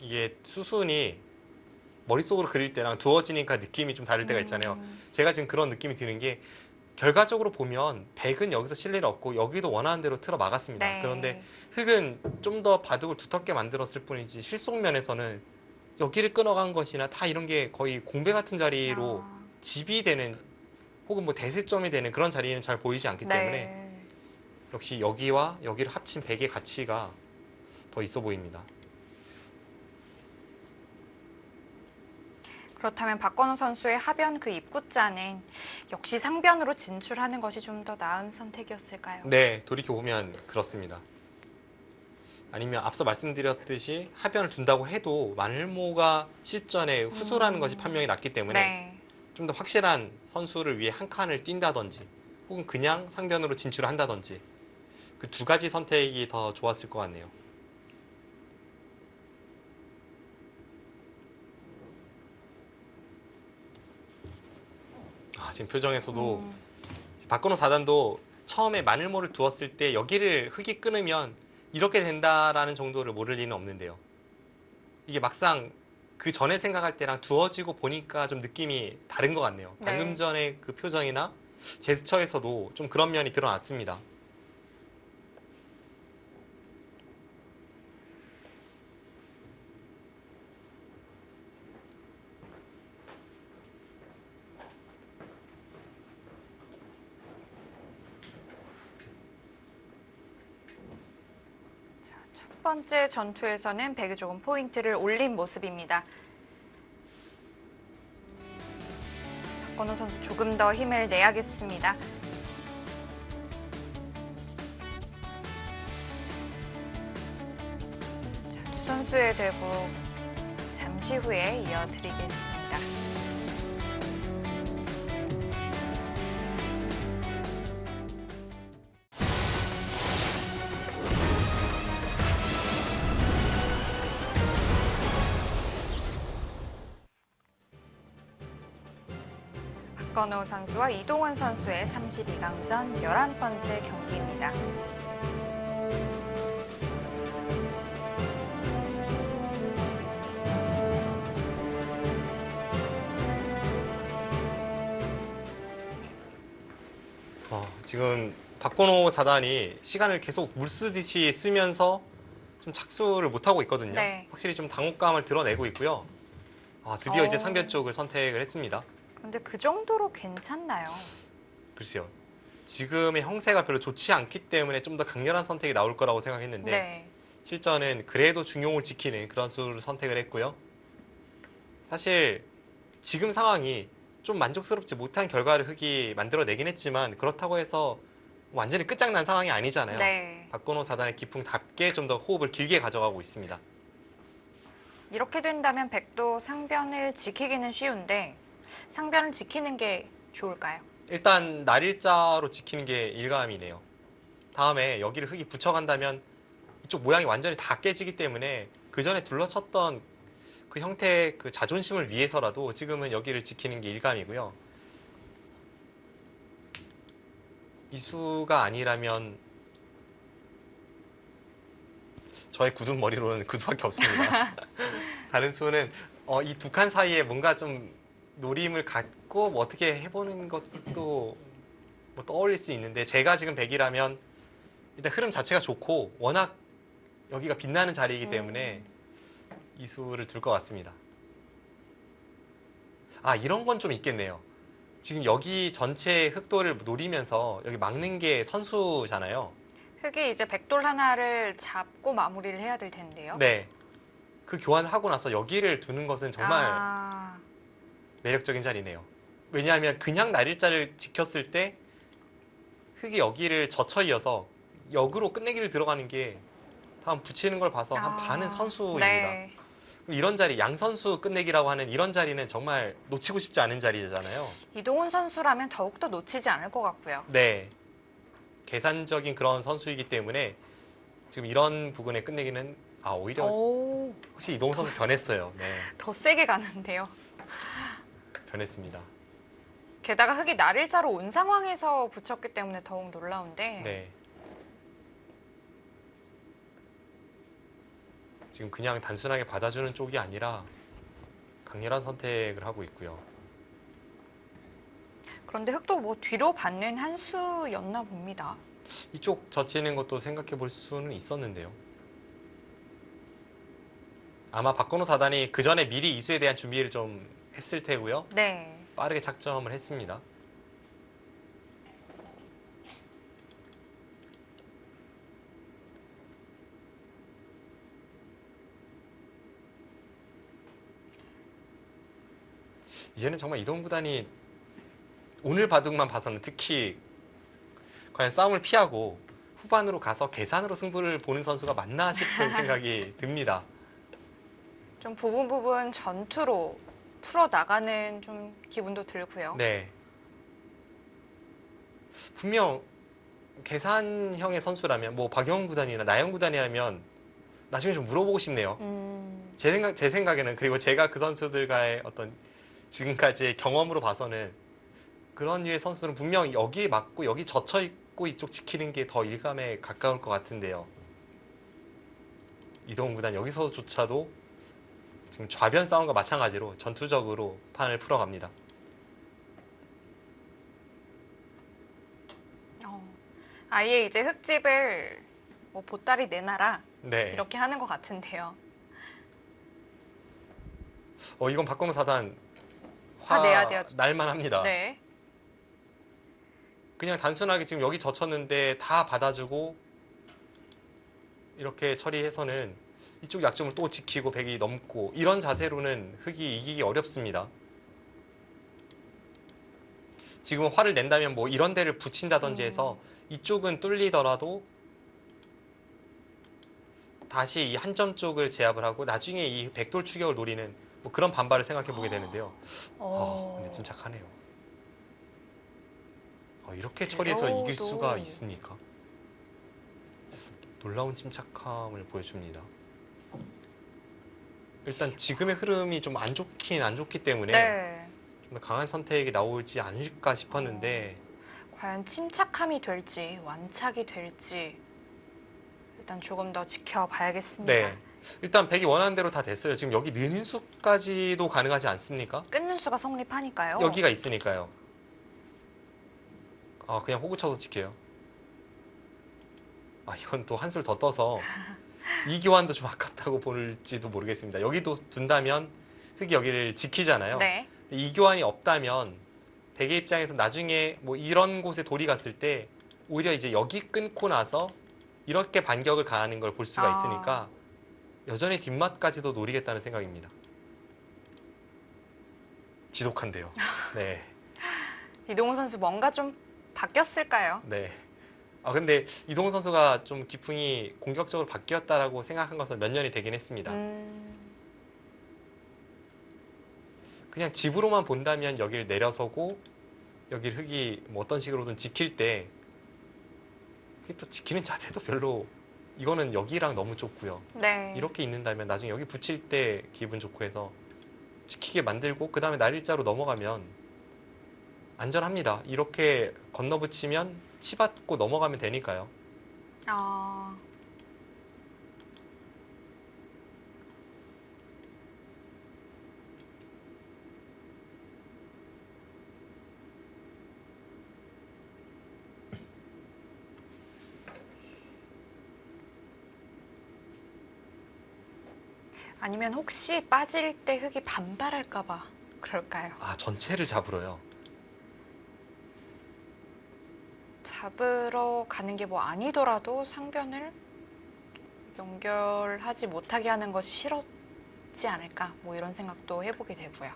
이게 수순이 머릿속으로 그릴 때랑 두어지니까 느낌이 좀 다를 때가 있잖아요. 제가 지금 그런 느낌이 드는 게 결과적으로 보면 백은 여기서 실리를 얻고 여기도 원하는 대로 틀어 막았습니다. 네. 그런데 흙은 좀 더 바둑을 두텁게 만들었을 뿐이지 실속면에서는 여기를 끊어간 것이나 다 이런 게 거의 공배 같은 자리로 집이 되는 혹은 뭐 대세점이 되는 그런 자리는 잘 보이지 않기 때문에 네. 역시 여기와 여기를 합친 백의 가치가 더 있어 보입니다. 그렇다면 박건우 선수의 하변 그 입구자는 역시 상변으로 진출하는 것이 좀 더 나은 선택이었을까요? 네, 돌이켜보면 그렇습니다. 아니면 앞서 말씀드렸듯이 하변을 둔다고 해도 마늘모가 실전에 후소라는 것이 판명이 났기 때문에 네. 좀 더 확실한 선수를 위해 한 칸을 뛴다든지 혹은 그냥 상변으로 진출을 한다든지 그 두 가지 선택이 더 좋았을 것 같네요. 지금 표정에서도 박건호 4단도 처음에 마늘모를 두었을 때 여기를 흙이 끊으면 이렇게 된다라는 정도를 모를 리는 없는데요. 이게 막상 그 전에 생각할 때랑 두어지고 보니까 좀 느낌이 다른 것 같네요. 네. 방금 전에 그 표정이나 제스처에서도 좀 그런 면이 드러났습니다. 첫 번째 전투에서는 백이 조금 포인트를 올린 모습입니다. 박건우 선수 조금 더 힘을 내야겠습니다. 두 선수의 대국 잠시 후에 이어드리겠습니다. 박건우 선수와 이동훈 선수의 32강전 11번째 경기입니다. 지금 박건호 4단이 시간을 계속 물쓰듯이 쓰면서 좀 착수를 못하고 있거든요. 네. 확실히 좀 당혹감을 드러내고 있고요. 드디어 이제 어. 상변 쪽을 선택을 했습니다. 근데 그 정도로 괜찮나요? 글쎄요. 지금의 형세가 별로 좋지 않기 때문에 좀 더 강렬한 선택이 나올 거라고 생각했는데 네. 실전은 그래도 중용을 지키는 그런 수를 선택을 했고요. 사실 지금 상황이 좀 만족스럽지 못한 결과를 흙이 만들어내긴 했지만 그렇다고 해서 완전히 끝장난 상황이 아니잖아요. 네. 박건호 4단의 기풍답게 좀 더 호흡을 길게 가져가고 있습니다. 이렇게 된다면 백도 상변을 지키기는 쉬운데 상변을 지키는 게 좋을까요? 일단 날일자로 지키는 게 일감이네요. 다음에 여기를 흙이 붙여간다면 이쪽 모양이 완전히 다 깨지기 때문에 그 전에 둘러쳤던 그 형태의 그 자존심을 위해서라도 지금은 여기를 지키는 게 일감이고요. 이 수가 아니라면 저의 굳은 머리로는 그 수밖에 없습니다. 다른 수는 이 두 칸 사이에 뭔가 좀 노림을 갖고 뭐 어떻게 해보는 것도 뭐 떠올릴 수 있는데 제가 지금 100이라면 일단 흐름 자체가 좋고 워낙 여기가 빛나는 자리이기 때문에 이 수를 둘 것 같습니다. 이런 건 좀 있겠네요. 지금 여기 전체 흑도를 노리면서 여기 막는 게 선수잖아요. 흑이 이제 백돌 하나를 잡고 마무리를 해야 될 텐데요. 네. 그 교환하고 나서 여기를 두는 것은 정말 아, 매력적인 자리네요. 왜냐하면 그냥 날일자를 지켰을 때 흑이 여기를 젖혀 이어서 역으로 끝내기를 들어가는 게 다음 붙이는 걸 봐서 한 반은 선수입니다. 네. 이런 자리, 양선수 끝내기라고 하는 이런 자리는 정말 놓치고 싶지 않은 자리잖아요. 이동훈 선수라면 더욱더 놓치지 않을 것 같고요. 네. 계산적인 그런 선수이기 때문에 지금 이런 부분의 끝내기는 오히려 오, 혹시 이동훈 선수 변했어요. 네. 더 세게 가는데요. 변했습니다. 게다가 흑이 날일자로 온 상황에서 붙였기 때문에 더욱 놀라운데. 네. 지금 그냥 단순하게 받아주는 쪽이 아니라 강렬한 선택을 하고 있고요. 그런데 흑도 뭐 뒤로 받는 한 수였나 봅니다. 이쪽 젖히는 것도 생각해 볼 수는 있었는데요. 아마 박건호 사단이 그 전에 미리 이수에 대한 준비를 좀 했을 테고요. 네. 빠르게 착점을 했습니다. 이제는 정말 이동 구단이 오늘 바둑만 봐서는 특히 과연 싸움을 피하고 후반으로 가서 계산으로 승부를 보는 선수가 맞나 싶은 생각이 듭니다. 좀 부분 전투로 풀어나가는 좀 기분도 들고요. 네. 분명 계산형의 선수라면 뭐 박영훈 구단이나 나영 구단이라면 나중에 좀 물어보고 싶네요. 제 생각에는 그리고 제가 그 선수들과의 어떤 지금까지의 경험으로 봐서는 그런 류의 선수들은 분명 여기에 맞고 여기 젖혀 있고 이쪽 지키는 게 더 일감에 가까울 것 같은데요. 이동훈 구단 여기서조차도 지금 좌변 싸움과 마찬가지로 전투적으로 판을 풀어갑니다. 아예 이제 흑집을 뭐 보따리 내놔라 네. 이렇게 하는 것 같은데요. 이건 박건우 사단 다 내야 돼요. 날만합니다. 네. 그냥 단순하게 지금 여기 젖혔는데 다 받아주고 이렇게 처리해서는 이쪽 약점을 또 지키고 100이 넘고 이런 자세로는 흑이 이기기 어렵습니다. 지금 화를 낸다면 뭐 이런 데를 붙인다든지 해서 이쪽은 뚫리더라도 다시 이 한 점 쪽을 제압을 하고 나중에 이 백돌 추격을 노리는 뭐 그런 반발을 생각해 보게 되는데요. 근데 침착하네요. 이렇게 처리해서 이길 수가 있습니까? 놀라운 침착함을 보여줍니다. 일단 지금의 흐름이 좀 안 좋기 때문에 네. 좀 더 강한 선택이 나오지 않을까 싶었는데 과연 침착함이 될지 완착이 될지 일단 조금 더 지켜봐야겠습니다. 네. 일단 100이 원하는 대로 다 됐어요. 지금 여기 느는 수까지도 가능하지 않습니까? 끊는 수가 성립하니까요. 여기가 있으니까요. 그냥 호구 쳐서 지켜요. 이건 또 한술 더 떠서 이 교환도 좀 아깝다고 볼지도 모르겠습니다. 여기도 둔다면 흑이 여기를 지키잖아요. 네. 이 교환이 없다면 백의 입장에서 나중에 뭐 이런 곳에 돌이 갔을 때 오히려 이제 여기 끊고 나서 이렇게 반격을 가하는 걸 볼 수가 있으니까 여전히 뒷맛까지도 노리겠다는 생각입니다. 지독한데요. 네. 이동훈 선수 뭔가 좀 바뀌었을까요? 네. 근데 이동훈 선수가 좀 기풍이 공격적으로 바뀌었다라고 생각한 것은 몇 년이 되긴 했습니다. 그냥 집으로만 본다면 여기를 내려서고 여기를 흑이 뭐 어떤 식으로든 지킬 때 그게 또 지키는 자세도 별로 이거는 여기랑 너무 좁고요. 네. 이렇게 있는다면 나중에 여기 붙일 때 기분 좋고 해서 지키게 만들고 그 다음에 날일자로 넘어가면 안전합니다. 이렇게 건너붙이면 치받고 넘어가면 되니까요. 아니면 혹시 빠질 때 흑이 반발할까봐 그럴까요? 전체를 잡으러요. 자, 잡으러 가는 게 뭐 아니더라도 상변을 연결하지 못하게 하는 것이 싫었지 않을까 뭐 이런 생각도 해보게 되고요.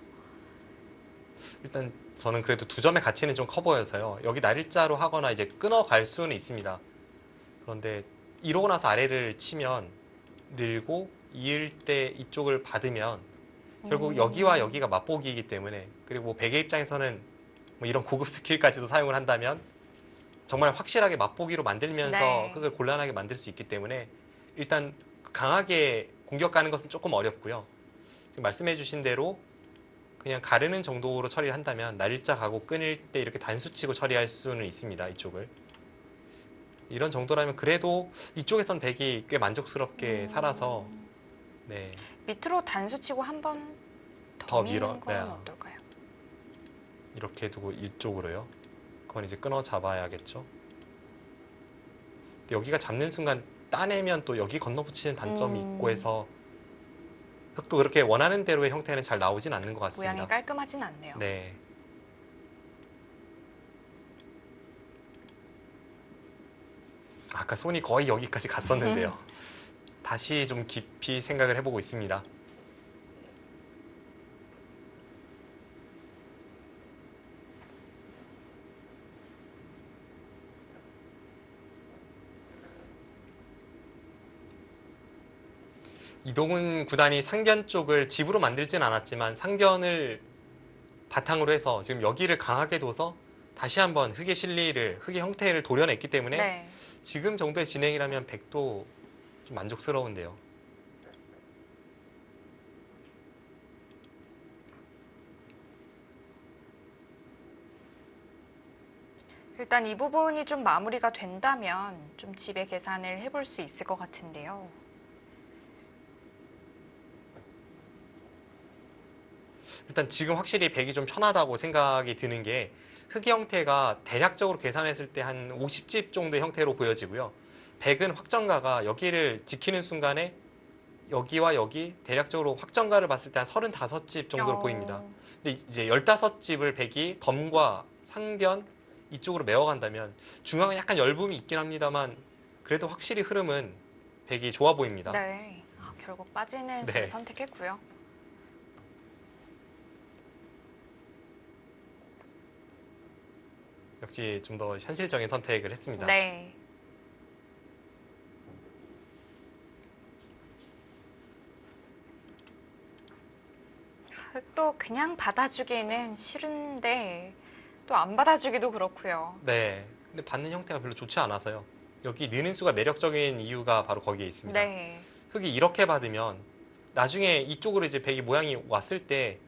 일단 저는 그래도 두 점의 가치는 좀 커 보여서요. 여기 날일자로 하거나 이제 끊어갈 수는 있습니다. 그런데 이러고 나서 아래를 치면 늘고 이을 때 이쪽을 받으면 결국 여기와 여기가 맛보기이기 때문에, 그리고 뭐 베개 입장에서는 뭐 이런 고급 스킬까지도 사용을 한다면 정말 확실하게 맛보기로 만들면서 네. 흙을 곤란하게 만들 수 있기 때문에 일단 강하게 공격 가는 것은 조금 어렵고요. 지금 말씀해 주신 대로 그냥 가르는 정도로 처리를 한다면 날일자 가고 끊을 때 이렇게 단수 치고 처리할 수는 있습니다. 이쪽을. 이런 정도라면 그래도 이쪽에선 백이 꽤 만족스럽게 살아서 네, 밑으로 단수 치고 한 번 더 더 밀어- 미는 건 네. 어떨까요? 이렇게 두고 이쪽으로요. 그건 이제 끊어 잡아야겠죠. 근데 여기가 잡는 순간 따내면 또 여기 건너붙이는 단점이 있고 해서 흙도 그렇게 원하는 대로의 형태는 잘 나오진 않는 것 같습니다. 모양이 깔끔하진 않네요. 네. 아까 손이 거의 여기까지 갔었는데요. 다시 좀 깊이 생각을 해보고 있습니다. 이동훈 구단이 상변 쪽을 집으로 만들진 않았지만 상변을 바탕으로 해서 지금 여기를 강하게 둬서 다시 한번 흙의 실리를, 흙의 형태를 도려냈기 때문에 네. 지금 정도의 진행이라면 100도 좀 만족스러운데요. 일단 이 부분이 좀 마무리가 된다면 좀 집에 계산을 해볼 수 있을 것 같은데요. 일단 지금 확실히 100이 좀 편하다고 생각이 드는 게 흙의 형태가 대략적으로 계산했을 때 한 50집 정도의 형태로 보여지고요. 100은 확정가가 여기를 지키는 순간에 여기와 여기 대략적으로 확정가를 봤을 때 한 35집 정도로 보입니다. 근데 이제 15집을 100이 덤과 상변 이쪽으로 메워간다면 중앙에 약간 열붐이 있긴 합니다만 그래도 확실히 흐름은 100이 좋아 보입니다. 네. 결국 빠지는 네. 수를 선택했고요. 역시 좀 더 현실적인 선택을 했습니다. 네. 또 그냥 받아주기는 싫은데 또 안 받아주기도 그렇고요. 네. 근데 받는 형태가 별로 좋지 않아서요. 여기 느는 수가 매력적인 이유가 바로 거기에 있습니다. 네. 흙이 이렇게 받으면 나중에 이쪽으로 이제 백이 모양이 왔을 때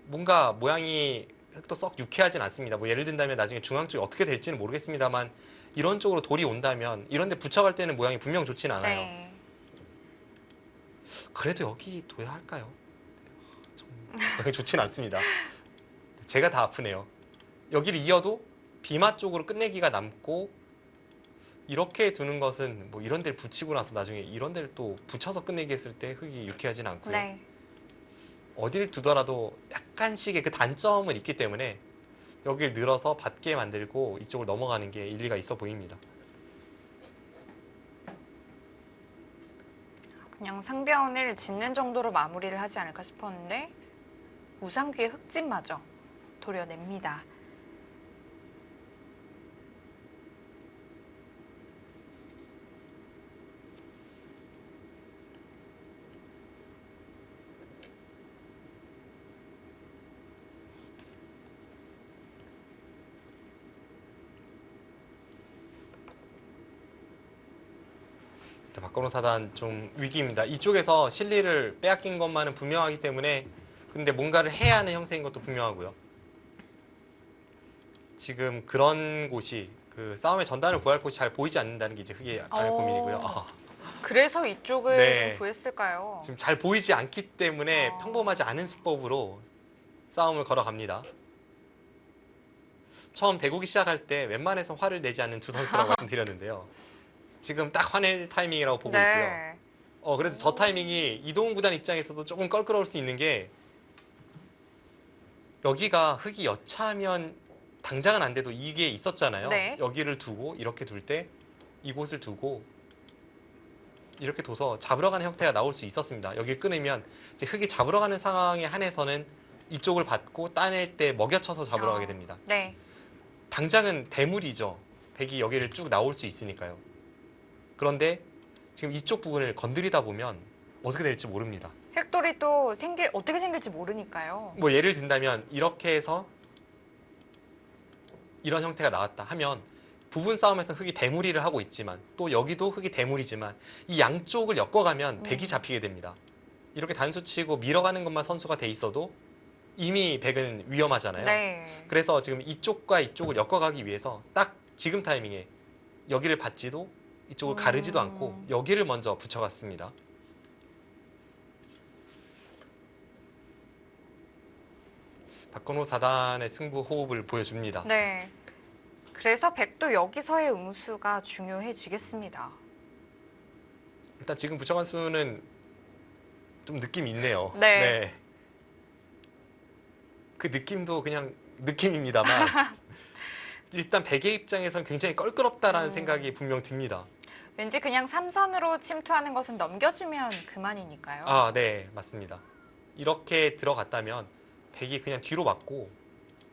뭔가 모양이 흙도 썩 유쾌하진 않습니다. 뭐 예를 든다면 나중에 중앙 쪽이 어떻게 될지는 모르겠습니다만 이런 쪽으로 돌이 온다면 이런 데 붙여갈 때는 모양이 분명 좋진 않아요. 네. 그래도 여기 둬야 할까요? 좀 모양이 좋진 않습니다. 제가 다 아프네요. 여기를 이어도 비마 쪽으로 끝내기가 남고 이렇게 두는 것은 뭐 이런 데를 붙이고 나서 나중에 이런 데를 또 붙여서 끝내기 했을 때 흙이 유쾌하진 않고요. 네. 어디를 두더라도 약간씩의 그 단점은 있기 때문에 여기를 늘어서 받게 만들고 이쪽을 넘어가는 게 일리가 있어 보입니다. 그냥 상변을 짓는 정도로 마무리를 하지 않을까 싶었는데 우상귀의 흙집마저 도려냅니다. 박건호 사단 좀 위기입니다. 이쪽에서 실리를 빼앗긴 것만은 분명하기 때문에 근데 뭔가를 해야 하는 형세인 것도 분명하고요. 지금 그런 곳이 그 싸움의 전단을 구할 곳이 잘 보이지 않는다는 게 이제 흙의 안의 고민이고요. 그래서 이쪽을 네. 좀 구했을까요? 지금 잘 보이지 않기 때문에 어. 평범하지 않은 수법으로 싸움을 걸어갑니다. 처음 대국이 시작할 때 웬만해서 화를 내지 않는 두 선수라고 말씀드렸는데요. 지금 딱 화낼 타이밍이라고 보고 있고요. 네. 그래서 저 타이밍이 이동훈 구단 입장에서도 조금 껄끄러울 수 있는 게 여기가 흙이 여차하면 당장은 안 돼도 이게 있었잖아요. 네. 여기를 두고 이렇게 둘 때 이곳을 두고 이렇게 둬서 잡으러 가는 형태가 나올 수 있었습니다. 여기를 끊으면 이제 흙이 잡으러 가는 상황에 한해서는 이쪽을 받고 따낼 때 먹여쳐서 잡으러 가게 됩니다. 네. 당장은 대물이죠. 백이 여기를 쭉 나올 수 있으니까요. 그런데 지금 이쪽 부분을 건드리다 보면 어떻게 될지 모릅니다. 획돌이 또 어떻게 생길지 모르니까요. 뭐 예를 든다면 이렇게 해서 이런 형태가 나왔다 하면 부분 싸움에서 흙이 대무리를 하고 있지만 또 여기도 흙이 대무리지만 이 양쪽을 엮어가면 백이 잡히게 됩니다. 이렇게 단수치고 밀어가는 것만 선수가 돼 있어도 이미 백은 위험하잖아요. 네. 그래서 지금 이쪽과 이쪽을 엮어가기 위해서 딱 지금 타이밍에 여기를 받지도 이쪽을 가르지도 않고 여기를 먼저 붙여갔습니다. 박건호 4단의 승부 호흡을 보여줍니다. 네. 그래서 백도 여기서의 응수가 중요해지겠습니다. 일단 지금 붙여간 수는 좀 느낌이 있네요. 네. 그 느낌도 그냥 느낌입니다만 일단 백의 입장에선 굉장히 껄끄럽다라는 생각이 분명 듭니다. 왠지 그냥 삼선으로 침투하는 것은 넘겨주면 그만이니까요. 아, 네, 맞습니다. 이렇게 들어갔다면 백이 그냥 뒤로 맞고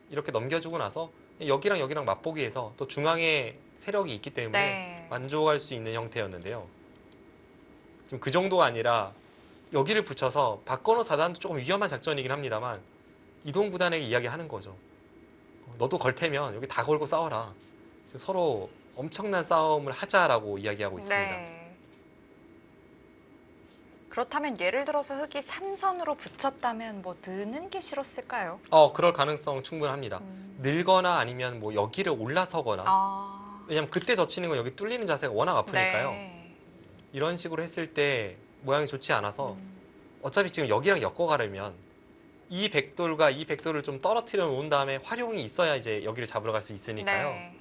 이렇게 넘겨주고 나서 여기랑 여기랑 맞보기해서 또 중앙에 세력이 있기 때문에 네. 만족할 수 있는 형태였는데요. 지금 그 정도가 아니라 여기를 붙여서 박건호 4단도 조금 위험한 작전이긴 합니다만 이동 구단에게 이야기하는 거죠. 너도 걸 테면 여기 다 걸고 싸워라. 지금 서로 엄청난 싸움을 하자라고 이야기하고 있습니다. 네. 그렇다면 예를 들어서 흙이 삼선으로 붙였다면 뭐 느는 게 싫었을까요? 그럴 가능성 충분합니다. 늘거나 아니면 뭐 여기를 올라서거나 왜냐면 그때 젖히는 건 여기 뚫리는 자세가 워낙 아프니까요. 네. 이런 식으로 했을 때 모양이 좋지 않아서 어차피 지금 여기랑 엮어가려면 이 백돌과 이 백돌을 좀 떨어뜨려 놓은 다음에 활용이 있어야 이제 여기를 잡으러 갈 수 있으니까요. 네.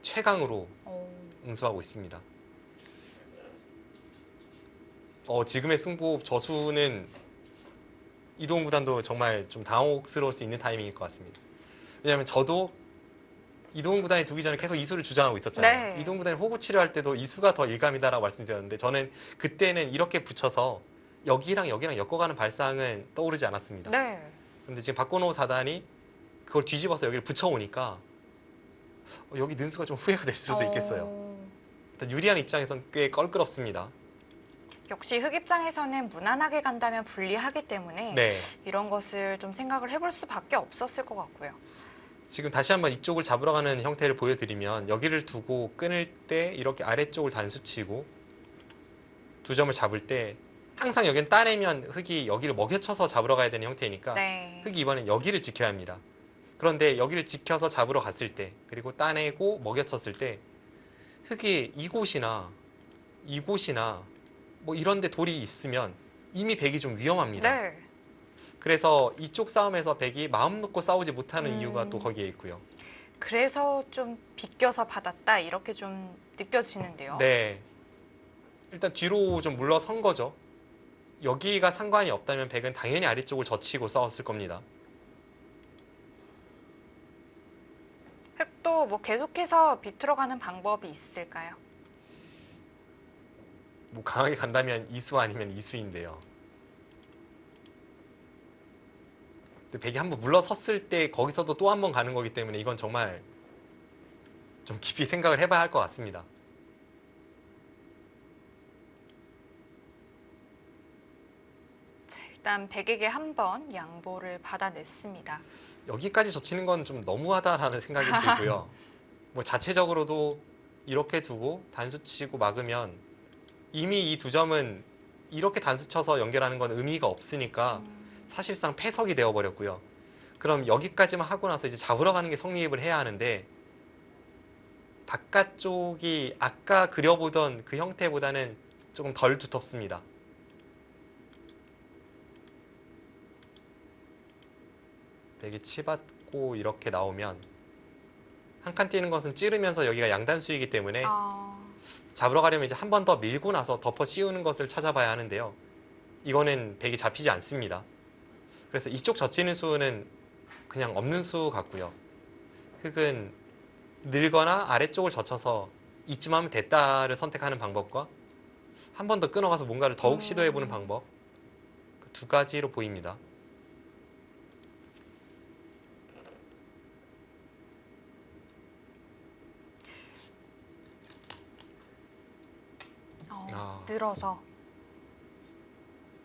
최강으로 응수하고 있습니다. 지금의 승부 저수는 이동 구단도 정말 좀 당혹스러울 수 있는 타이밍일 것 같습니다. 왜냐하면 저도 이동 구단이 두기 전에 계속 이수를 주장하고 있었잖아요. 네. 이동 구단이 호구 치료할 때도 이수가 더 일감이다라고 말씀드렸는데 저는 그때는 이렇게 붙여서 여기랑 여기랑 엮어가는 발상은 떠오르지 않았습니다. 네. 그런데 지금 박건호 4단이 그걸 뒤집어서 여기를 붙여오니까 여기 는수가 좀 후회가 될 수도 있겠어요. 일단 유리한 입장에선 꽤 껄끄럽습니다. 역시 흙 입장에서는 무난하게 간다면 불리하기 때문에 네. 이런 것을 좀 생각을 해볼 수밖에 없었을 것 같고요. 지금 다시 한번 이쪽을 잡으러 가는 형태를 보여드리면 여기를 두고 끊을 때 이렇게 아래쪽을 단수치고 두 점을 잡을 때 항상 여기는 따내면 흙이 여기를 먹여쳐서 잡으러 가야 되는 형태니까 네. 흙이 이번엔 여기를 지켜야 합니다. 그런데 여기를 지켜서 잡으러 갔을 때 그리고 따내고 먹여쳤을 때 흙이 이곳이나 뭐 이런 데 돌이 있으면 이미 백이 좀 위험합니다. 네. 그래서 이쪽 싸움에서 백이 마음 놓고 싸우지 못하는 이유가 또 거기에 있고요. 그래서 좀 비껴서 받았다 이렇게 좀 느껴지는데요. 네. 일단 뒤로 좀 물러선 거죠. 여기가 상관이 없다면 백은 당연히 아래쪽을 젖히고 싸웠을 겁니다. 흙도 뭐 계속해서 비틀어 가는 방법이 있을까요? 뭐 강하게 간다면 이수 아니면 이수인데요. 근데 백이 한번 물러섰을 때 거기서도 또 한 번 가는 거기 때문에 이건 정말 좀 깊이 생각을 해봐야 할 것 같습니다. 자, 일단 백에게 한번 양보를 받아냈습니다. 여기까지 젖히는 건 좀 너무하다라는 생각이 들고요. 뭐 자체적으로도 이렇게 두고 단수치고 막으면 이미 이 두 점은 이렇게 단수쳐서 연결하는 건 의미가 없으니까 사실상 패석이 되어버렸고요. 그럼 여기까지만 하고 나서 이제 잡으러 가는 게 성립을 해야 하는데 바깥쪽이 아까 그려보던 그 형태보다는 조금 덜 두텁습니다. 백이 치받고 이렇게 나오면 한 칸 뛰는 것은 찌르면서 여기가 양단수이기 때문에 잡으러 가려면 이제 한 번 더 밀고 나서 덮어 씌우는 것을 찾아봐야 하는데요. 이거는 백이 잡히지 않습니다. 그래서 이쪽 젖히는 수는 그냥 없는 수 같고요. 흑은 늘거나 아래쪽을 젖혀서 이쯤 하면 됐다를 선택하는 방법과 한 번 더 끊어가서 뭔가를 더욱 시도해보는 방법, 그 두 가지로 보입니다. 늘어서.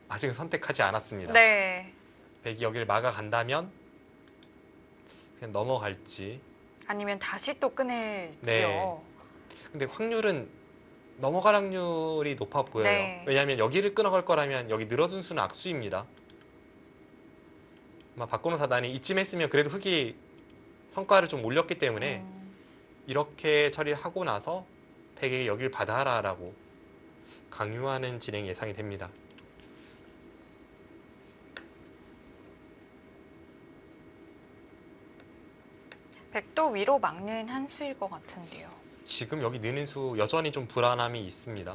아직은 선택하지 않았습니다. 네. 백이 여기를 막아간다면 그냥 넘어갈지. 아니면 다시 또 끊을지요. 네. 근데 확률은 넘어갈 확률이 높아 보여요. 네. 왜냐하면 여기를 끊어갈 거라면 여기 늘어둔 수는 악수입니다. 아마 박건호 사단이 이쯤 했으면 그래도 흑이 성과를 좀 올렸기 때문에 이렇게 처리하고 나서 백에게 여길 받아라라고 강요하는 진행이 예상이 됩니다. 백도 위로 막는 한 수일 것 같은데요. 지금 여기 느는 수 여전히 좀 불안함이 있습니다.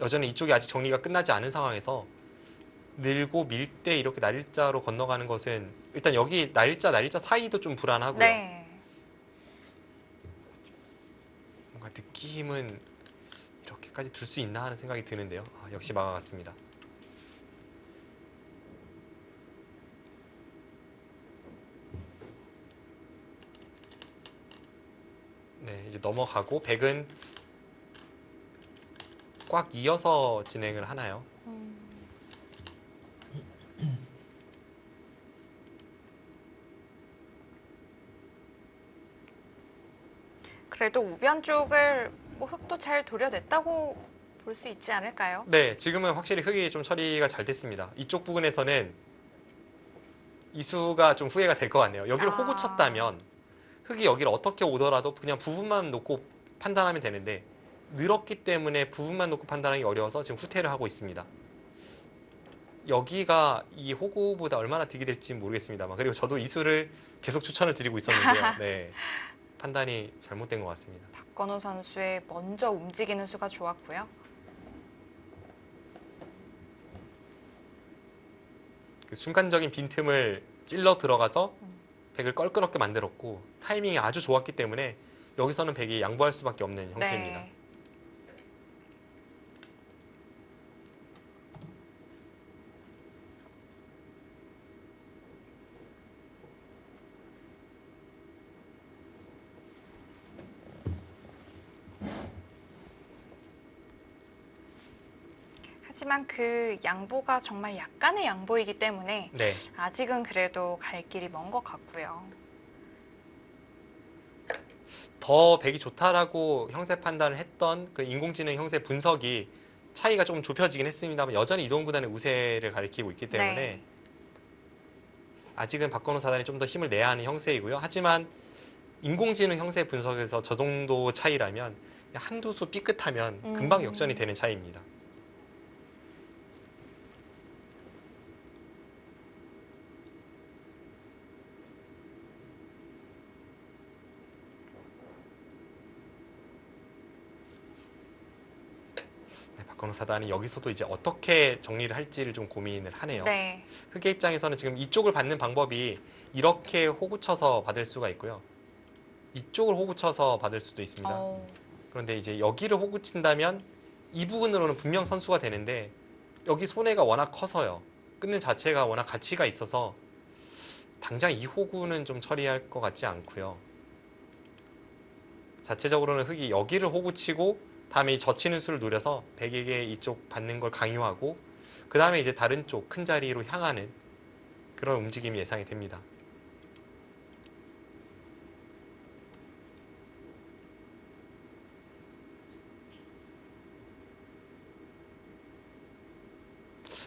여전히 이쪽이 아직 정리가 끝나지 않은 상황에서 늘고 밀 때 이렇게 날일자로 건너가는 것은 일단 여기 날일자 사이도 좀 불안하고요. 네. 뭔가 느낌은 이렇게까지 둘 수 있나 하는 생각이 드는데요. 역시 막아갔습니다. 네, 이제 넘어가고 백은 꽉 이어서 진행을 하나요? 그래도 우변 쪽을 뭐 흑도 잘 도려냈다고 볼 수 있지 않을까요? 네, 지금은 확실히 흑이 좀 처리가 잘 됐습니다. 이쪽 부분에서는 이수가 좀 후회가 될 것 같네요. 여기를 호구 쳤다면 흑이 여기를 어떻게 오더라도 그냥 부분만 놓고 판단하면 되는데 늘었기 때문에 부분만 놓고 판단하기 어려워서 지금 후퇴를 하고 있습니다. 여기가 이 호구보다 얼마나 득이 될지 모르겠습니다만, 그리고 저도 이수를 계속 추천을 드리고 있었는데요. 네, 판단이 잘못된 것 같습니다. 박건호 선수의 먼저 움직이는 수가 좋았고요. 그 순간적인 빈틈을 찔러 들어가서 백을 껄끄럽게 만들었고 타이밍이 아주 좋았기 때문에 여기서는 백이 양보할 수밖에 없는 형태입니다. 네. 하지만 그 양보가 정말 약간의 양보이기 때문에 네, 아직은 그래도 갈 길이 먼 것 같고요. 더 백이 좋다라고 형세 판단을 했던 그 인공지능 형세 분석이 차이가 조금 좁혀지긴 했습니다만 여전히 이동훈 구단의 우세를 가리키고 있기 때문에 네. 아직은 박건호 사단이 좀 더 힘을 내야 하는 형세이고요. 하지만 인공지능 형세 분석에서 저 정도 차이라면 한두 수 삐끗하면 금방 역전이 되는 차이입니다. 박건호 사단이 여기서도 이제 어떻게 정리를 할지를 좀 고민을 하네요. 네. 흑의 입장에서는 지금 이쪽을 받는 방법이 이렇게 호구 쳐서 받을 수가 있고요. 이쪽을 호구 쳐서 받을 수도 있습니다. 그런데 이제 여기를 호구 친다면 이 부분으로는 분명 선수가 되는데 여기 손해가 워낙 커서요. 끊는 자체가 워낙 가치가 있어서 당장 이 호구는 좀 처리할 것 같지 않고요. 자체적으로는 흑이 여기를 호구 치고 다음에 이 젖히는 수를 노려서 백에게 이쪽 받는 걸 강요하고 그 다음에 이제 다른 쪽 큰 자리로 향하는 그런 움직임이 예상이 됩니다.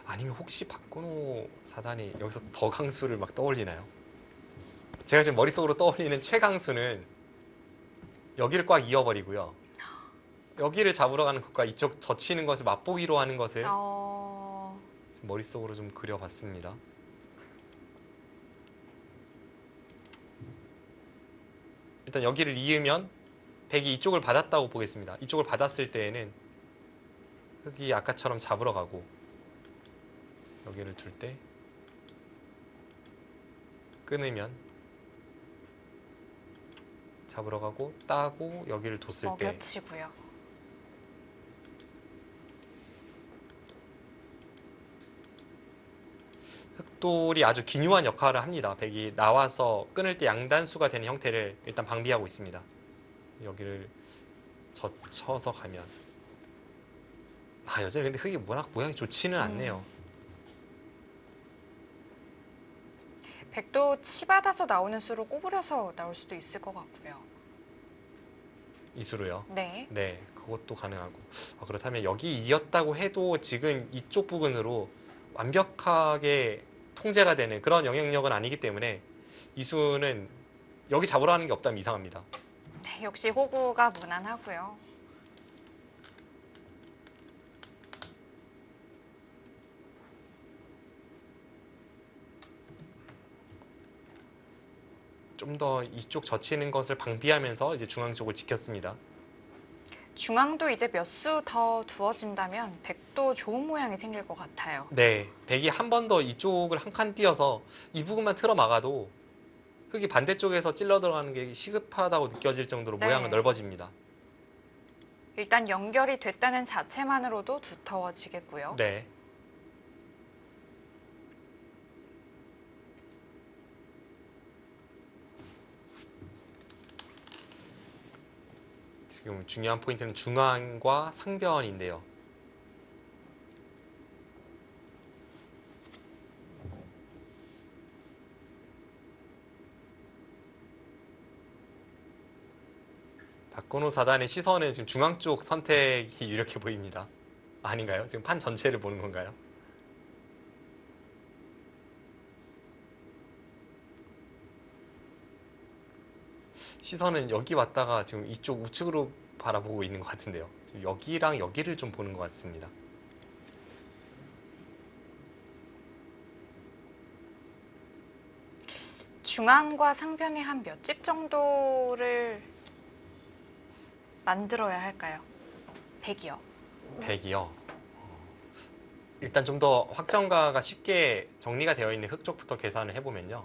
아니면 혹시 박건호 사단이 여기서 더 강수를 막 떠올리나요? 제가 지금 머릿속으로 떠올리는 최강수는 여기를 꽉 이어버리고요. 여기를 잡으러 가는 것과 이쪽 젖히는 것을 맛보기로 하는 것을 지금 머릿속으로 좀 그려봤습니다. 일단 여기를 이으면 백이 이쪽을 받았다고 보겠습니다. 이쪽을 받았을 때에는 흑이 아까처럼 잡으러 가고 여기를 둘 때 끊으면 잡으러 가고 따고 여기를 뒀을 때 먹여치고요. 흑돌이 아주 기묘한 역할을 합니다. 백이 나와서 끊을 때 양단수가 되는 형태를 일단 방비하고 있습니다. 여기를 젖혀서 가면 여전히 근데 흑이 워낙 모양이 좋지는 않네요. 백도 치받아서 나오는 수로 꼬부려서 나올 수도 있을 것 같고요. 이수로요. 네. 네, 그것도 가능하고. 그렇다면 여기 이었다고 해도 지금 이쪽 부근으로 완벽하게 통제가 되는 그런 영향력은 아니기 때문에 이수는 여기 잡으러 하는 게 없다면 이상합니다. 네, 역시 호구가 무난하고요. 좀 더 이쪽 젖히는 것을 방비하면서 이제 중앙 쪽을 지켰습니다. 중앙도 이제 몇 수 더 두어진다면 백도 좋은 모양이 생길 것 같아요. 네, 백이 한 번 더 이쪽을 한 칸 띄어서 이 부분만 틀어 막아도 흑이 반대쪽에서 찔러 들어가는 게 시급하다고 느껴질 정도로 네. 모양은 넓어집니다. 일단 연결이 됐다는 자체만으로도 두터워지겠고요. 네. 지금 중요한 포인트는 중앙과 상변인데요. 박건호 4단의 시선은 지금 중앙 쪽 선택이 유력해 보입니다. 아닌가요? 지금 판 전체를 보는 건가요? 시선은 여기 왔다가 지금 이쪽 우측으로 바라보고 있는 것 같은데요. 지금 여기랑 여기를 좀 보는 것 같습니다. 중앙과 상변에 한 몇 집 정도를 만들어야 할까요? 백이요. 백이요. 일단 좀 더 확정가가 쉽게 정리가 되어 있는 흑 쪽부터 계산을 해보면요.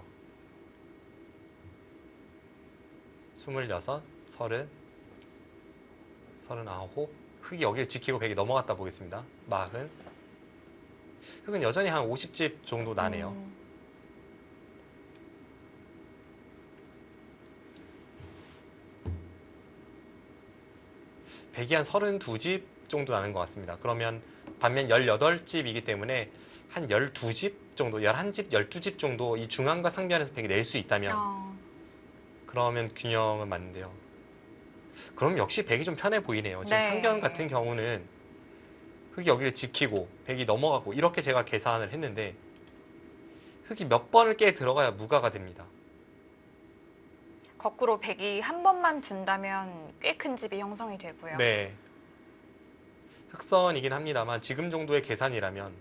26, 30, 39. 흑이 여기를 지키고 백이 넘어갔다 보겠습니다. 40. 흑은 여전히 한 50집 정도 나네요. 백이 한 32집 정도 나는 것 같습니다. 그러면 반면 18집이기 때문에 한 12집 정도, 11집, 12집 정도 이 중앙과 상변에서 백이 낼 수 있다면 그러면 균형은 맞는데요. 그럼 역시 백이 좀 편해 보이네요. 지금 네. 상변 같은 경우는 흑이 여기를 지키고 백이 넘어가고 이렇게 제가 계산을 했는데 흑이 몇 번을 깨 들어가야 무가가 됩니다. 거꾸로 백이 한 번만 둔다면 꽤 큰 집이 형성이 되고요. 네. 흑선이긴 합니다만 지금 정도의 계산이라면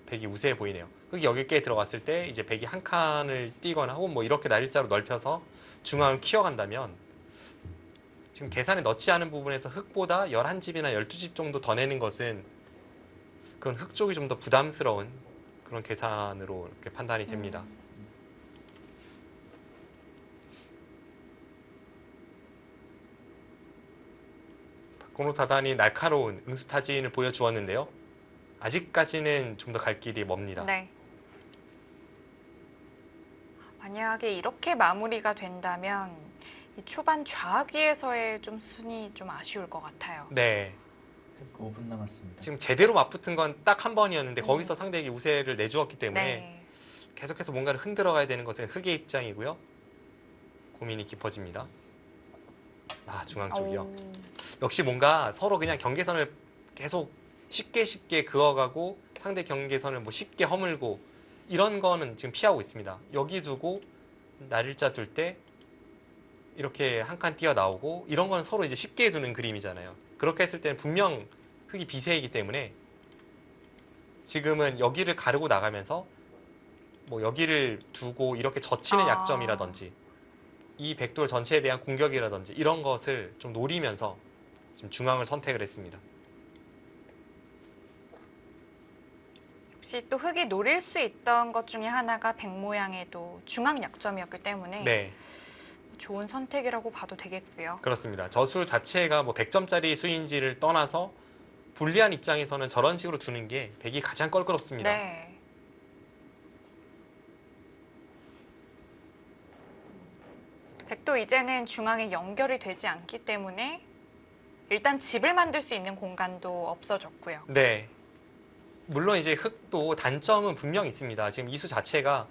백이 우세해 보이네요. 흑이 여기 깨 들어갔을 때 이제 백이 한 칸을 띄거나 혹은 뭐 이렇게 날짜로 넓혀서 중앙을 키워간다면 지금 계산에 넣지 않은 부분에서 흑보다 11집이나 12집 정도 더 내는 것은 그건 흑 쪽이 좀 더 부담스러운 그런 계산으로 이렇게 판단이 됩니다. 박건호 4단이 날카로운 응수타진을 보여주었는데요. 아직까지는 좀 더 갈 길이 멉니다. 네. 만약에 이렇게 마무리가 된다면 이 초반 좌귀에서의 좀 순위 좀 아쉬울 것 같아요. 네. 5분 남았습니다. 지금 제대로 맞붙은 건 딱 한 번이었는데 거기서 상대에게 우세를 내주었기 때문에 네. 계속해서 뭔가를 흔들어 가야 되는 것은 흑의 입장이고요. 고민이 깊어집니다. 중앙 쪽이요. 오. 역시 뭔가 서로 그냥 경계선을 계속 쉽게 그어가고 상대 경계선을 뭐 쉽게 허물고 이런 거는 지금 피하고 있습니다. 여기 두고 날일자 둘 때 이렇게 한 칸 뛰어 나오고 이런 건 서로 이제 쉽게 두는 그림이잖아요. 그렇게 했을 때는 분명 흑이 비세이기 때문에 지금은 여기를 가르고 나가면서 뭐 여기를 두고 이렇게 젖히는 약점이라든지 이 백돌 전체에 대한 공격이라든지 이런 것을 좀 노리면서 지금 중앙을 선택을 했습니다. 혹시 또 흑이 노릴 수 있던 것 중에 하나가 백 모양의 또 중앙 약점이었기 때문에 네. 좋은 선택이라고 봐도 되겠고요. 그렇습니다. 저수 자체가 뭐 100점짜리 수인지를 떠나서 불리한 입장에서는 저런 식으로 두는 게 백이 가장 껄끄럽습니다. 네. 백도 이제는 중앙에 연결이 되지 않기 때문에 일단 집을 만들 수 있는 공간도 없어졌고요. 네. 물론 이제 흑도 단점은 분명 있습니다. 지금 이수 자체가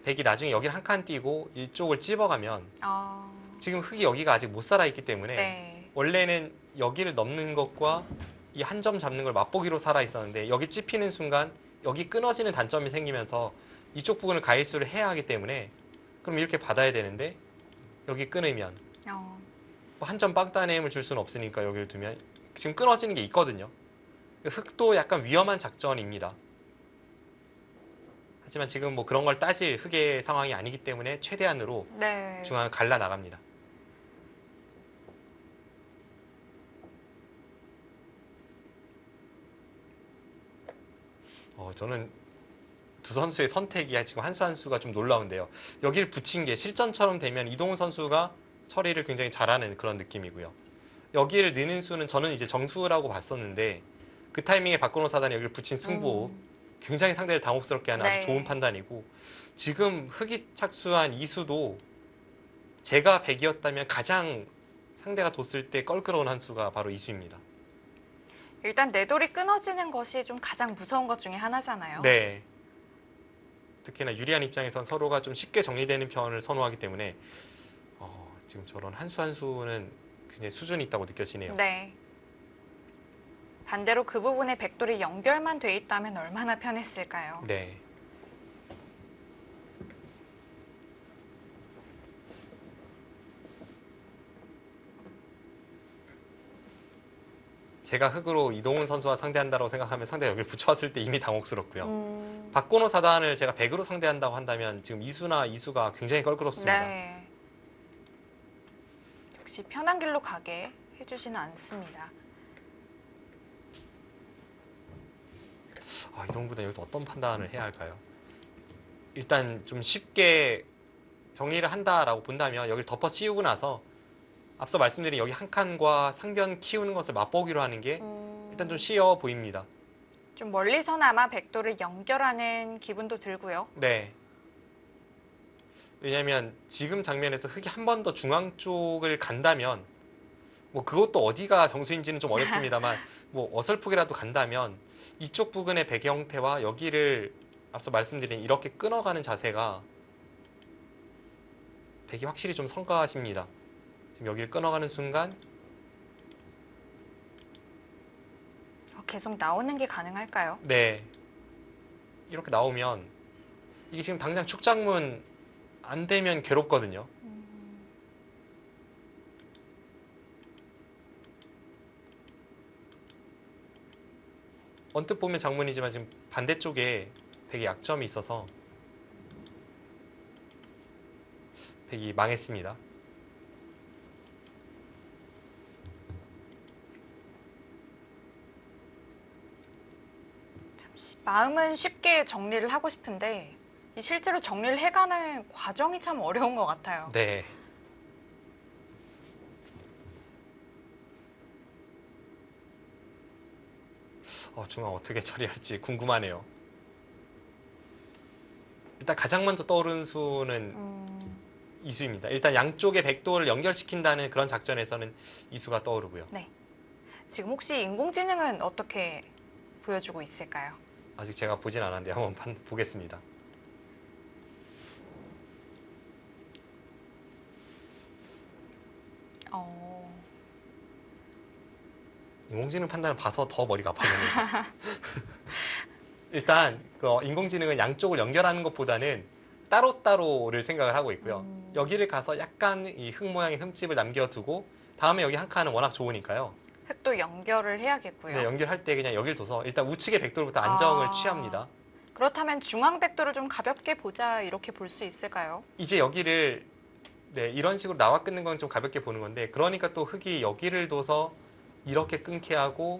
백이 나중에 여기를 한 칸 띄고 이쪽을 찝어가면 아, 지금 흑이 여기가 아직 못 살아있기 때문에 네. 원래는 여기를 넘는 것과 이 한 점 잡는 걸 맛보기로 살아 있었는데 여기 찝히는 순간 여기 끊어지는 단점이 생기면서 이쪽 부분을 가일수를 해야 하기 때문에 그럼 이렇게 받아야 되는데 여기 끊으면 어, 한 점 빵따냄을 줄 수는 없으니까 여기를 두면 지금 끊어지는 게 있거든요. 흑도 약간 위험한 작전입니다. 하지만 지금 뭐 그런 걸 따질 흑의 상황이 아니기 때문에 최대한으로 네. 중앙을 갈라 나갑니다. 저는 두 선수의 선택이 지금 한 수 한 수가 좀 놀라운데요. 여기를 붙인 게 실전처럼 되면 이동훈 선수가 처리를 굉장히 잘하는 그런 느낌이고요. 여기를 넣는 수는 저는 이제 정수라고 봤었는데 그 타이밍에 박건호 사단이 여기를 붙인 승부 굉장히 상대를 당혹스럽게 하는 네. 아주 좋은 판단이고 지금 흑이 착수한 이 수도 제가 100이었다면 가장 상대가 뒀을 때 껄끄러운 한 수가 바로 이 수입니다. 일단 내 돌이 끊어지는 것이 좀 가장 무서운 것 중에 하나잖아요. 네. 특히나 유리한 입장에선 서로가 좀 쉽게 정리되는 편을 선호하기 때문에 지금 저런 한 수 한 수는 굉장히 수준이 있다고 느껴지네요. 네. 반대로 그 부분에 백돌이 연결만 돼 있다면 얼마나 편했을까요? 네. 제가 흑으로 이동훈 선수와 상대한다고 생각하면 상대가 여기를 붙여왔을 때 이미 당혹스럽고요. 박건호 사단을 제가 100으로 상대한다고 한다면 지금 이수나 이수가 굉장히 껄끄럽습니다. 네. 역시 편한 길로 가게 해주지는 않습니다. 이동훈보다 여기서 어떤 판단을 해야 할까요? 일단 좀 쉽게 정리를 한다라고 본다면 여기를 덮어 씌우고 나서 앞서 말씀드린 여기 한 칸과 상변 키우는 것을 맛보기로 하는 게 일단 좀 쉬워 보입니다. 좀 멀리서나마 백돌을 연결하는 기분도 들고요. 네. 왜냐하면 지금 장면에서 흑이 한 번 더 중앙 쪽을 간다면 뭐 그것도 어디가 정수인지는 좀 어렵습니다만 뭐 어설프게라도 간다면 이쪽 부근의 백의 형태와 여기를 앞서 말씀드린 이렇게 끊어가는 자세가 백이 확실히 좀 성가십니다. 지금 여기를 끊어가는 순간 계속 나오는 게 가능할까요? 네. 이렇게 나오면 이게 지금 당장 축장문 안 되면 괴롭거든요. 언뜻 보면 장문이지만 지금 반대쪽에 백의 약점이 있어서 백이 망했습니다. 마음은 쉽게 정리를 하고 싶은데 이 실제로 정리를 해가는 과정이 참 어려운 것 같아요. 네. 중앙 어떻게 처리할지 궁금하네요. 일단 가장 먼저 떠오르는 수는 이수입니다. 일단 양쪽의 백도를 연결시킨다는 그런 작전에서는 이수가 떠오르고요. 네. 지금 혹시 인공지능은 어떻게 보여주고 있을까요? 아직 제가 보진 않았는데 한번 보겠습니다. 인공지능 판단을 봐서 더 머리가 아파집니다. 일단 인공지능은 양쪽을 연결하는 것보다는 따로따로를 생각을 하고 있고요. 여기를 가서 약간 이 흙 모양의 흠집을 남겨두고 다음에 여기 한 칸은 워낙 좋으니까요. 흙도 연결을 해야겠고요. 네, 연결할 때 그냥 여기를 둬서 일단 우측의 백돌부터 안정을 취합니다. 그렇다면 중앙 백돌을 좀 가볍게 보자 이렇게 볼 수 있을까요? 이제 여기를 이런 식으로 나와 끊는 건 좀 가볍게 보는 건데 그러니까 또 흙이 여기를 둬서 이렇게 끊게 하고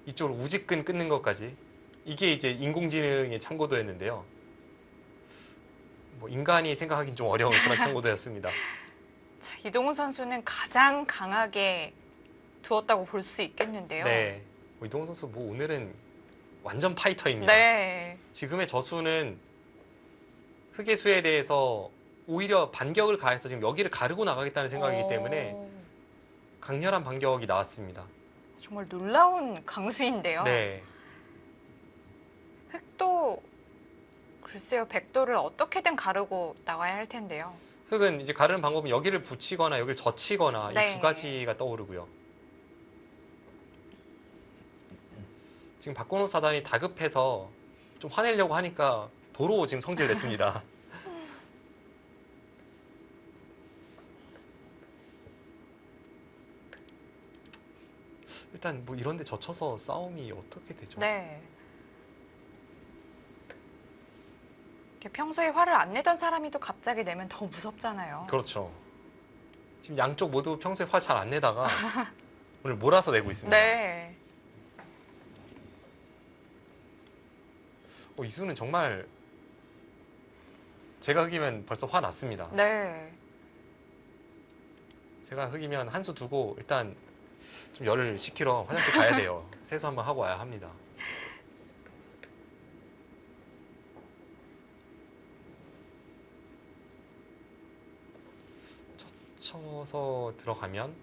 이쪽으로 우직근 끊는 것까지 이게 이제 인공지능의 참고도였는데요. 뭐 인간이 생각하기는 좀 어려운 그런 참고도였습니다. 자, 이동훈 선수는 가장 강하게 두었다고 볼 수 있겠는데요. 네, 이동훈 선수 뭐 오늘은 완전 파이터입니다. 네. 지금의 저수는 흑의 수에 대해서 오히려 반격을 가해서 지금 여기를 가르고 나가겠다는 생각이기 때문에 강렬한 반격이 나왔습니다. 정말 놀라운 강수인데요. 네, 흑도 글쎄요, 백도를 어떻게든 가르고 나와야 할 텐데요. 흑은 이제 가르는 방법은 여기를 붙이거나 여기를 젖히거나 이 네. 두 가지가 떠오르고요. 지금 박건호 사단이 다급해서 좀 화내려고 하니까 도로 지금 성질 냈습니다. 일단 뭐 이런 데 젖혀서 싸움이 어떻게 되죠? 네. 이렇게 평소에 화를 안 내던 사람이 또 갑자기 내면 더 무섭잖아요. 그렇죠. 지금 양쪽 모두 평소에 화 잘 안 내다가 오늘 몰아서 내고 있습니다. 네. 이수는 정말 제가 흑이면 벌써 화 났습니다. 네. 제가 흑이면 한 수 두고 일단 좀 열을 식히러 화장실 가야 돼요. 세수 한번 하고 와야 합니다. 젖혀서 들어가면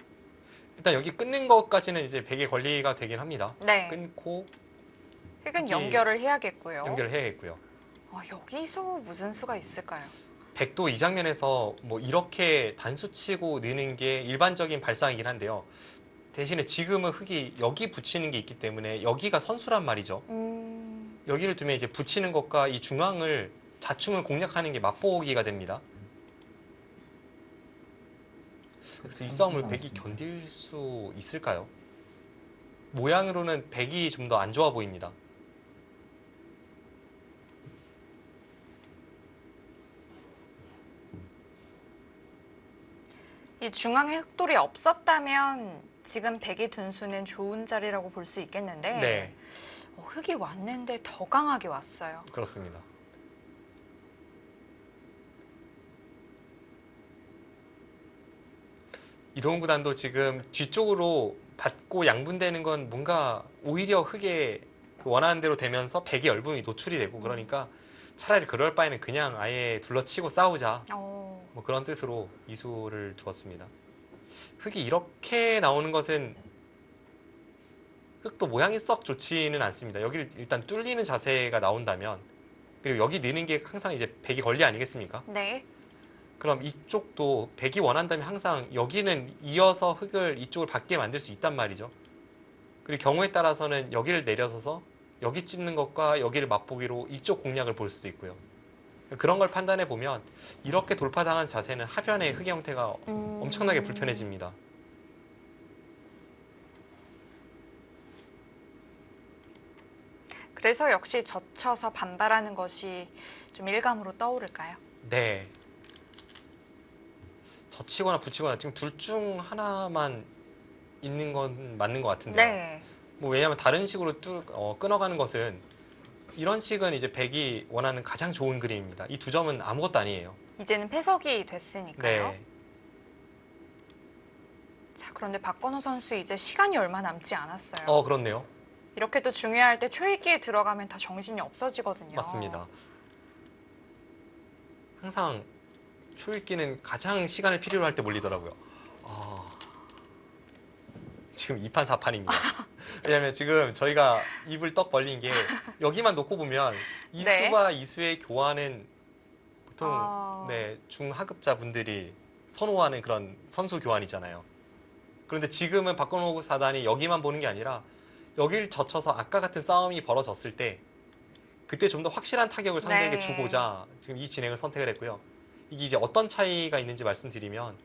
일단 여기 끊는 것까지는 이제 백의 권리가 되긴 합니다. 네. 끊고 흑은 여기 연결을 해야겠고요. 연결해야겠고요. 여기서 무슨 수가 있을까요? 백도 이 장면에서 뭐 이렇게 단수 치고 느는 게 일반적인 발상이긴 한데요. 대신에 지금은 흑이 여기 붙이는 게 있기 때문에 여기가 선수란 말이죠. 여기를 두면 이제 붙이는 것과 이 중앙을 자충을 공략하는 게 맛보기가 됩니다. 그래서 이 싸움을 백이 견딜 수 있을까요? 모양으로는 백이 좀 더 안 좋아 보입니다. 이 중앙에 흑돌이 없었다면 지금 백이 둔 수는 좋은 자리라고 볼 수 있겠는데 네, 흑이 왔는데 더 강하게 왔어요. 그렇습니다. 이동훈 구단도 지금 뒤쪽으로 받고 양분되는 건 뭔가 오히려 흑의 그 원하는 대로 되면서 백의 열분이 노출이 되고 그러니까 차라리 그럴 바에는 그냥 아예 둘러치고 싸우자 뭐 그런 뜻으로 이수를 두었습니다. 흑이 이렇게 나오는 것은 흑도 모양이 썩 좋지는 않습니다. 여기를 일단 뚫리는 자세가 나온다면 그리고 여기 느는 게 항상 이제 백이 권리 아니겠습니까? 네. 그럼 이쪽도 백이 원한다면 항상 여기는 이어서 흑을 이쪽을 받게 만들 수 있단 말이죠. 그리고 경우에 따라서는 여기를 내려서서 여기 찝는 것과 여기를 맛보기로 이쪽 공략을 볼 수도 있고요. 그런 걸 판단해 보면 이렇게 돌파당한 자세는 하변의 흑의 형태가 엄청나게 불편해집니다. 그래서 역시 젖혀서 반발하는 것이 좀 일감으로 떠오를까요? 네. 젖히거나 붙이거나 지금 둘 중 하나만 있는 건 맞는 것 같은데요. 네. 뭐 왜냐하면 다른 식으로 끊어가는 것은 이런 식은 이제 백이 원하는 가장 좋은 그림입니다. 이 두 점은 아무것도 아니에요. 이제는 패석이 됐으니까요. 네. 자, 그런데 박건호 선수 이제 시간이 얼마 남지 않았어요. 그렇네요. 이렇게 또 중요할 때 초읽기에 들어가면 더 정신이 없어지거든요. 맞습니다. 항상 초읽기는 가장 시간을 필요로 할 때 몰리더라고요. 지금 2판 4판입니다. 왜냐하면 지금 저희가 입을 떡 벌린 게 여기만 놓고 보면 이수와 이수의 교환은 보통 네, 중하급자 분들이 선호하는 그런 선수 교환이잖아요. 그런데 지금은 박건호 사단이 여기만 보는 게 아니라 여기를 젖혀서 아까 같은 싸움이 벌어졌을 때 그때 좀 더 확실한 타격을 상대에게 주고자 지금 이 진행을 선택을 했고요. 이게 이제 어떤 차이가 있는지 말씀드리면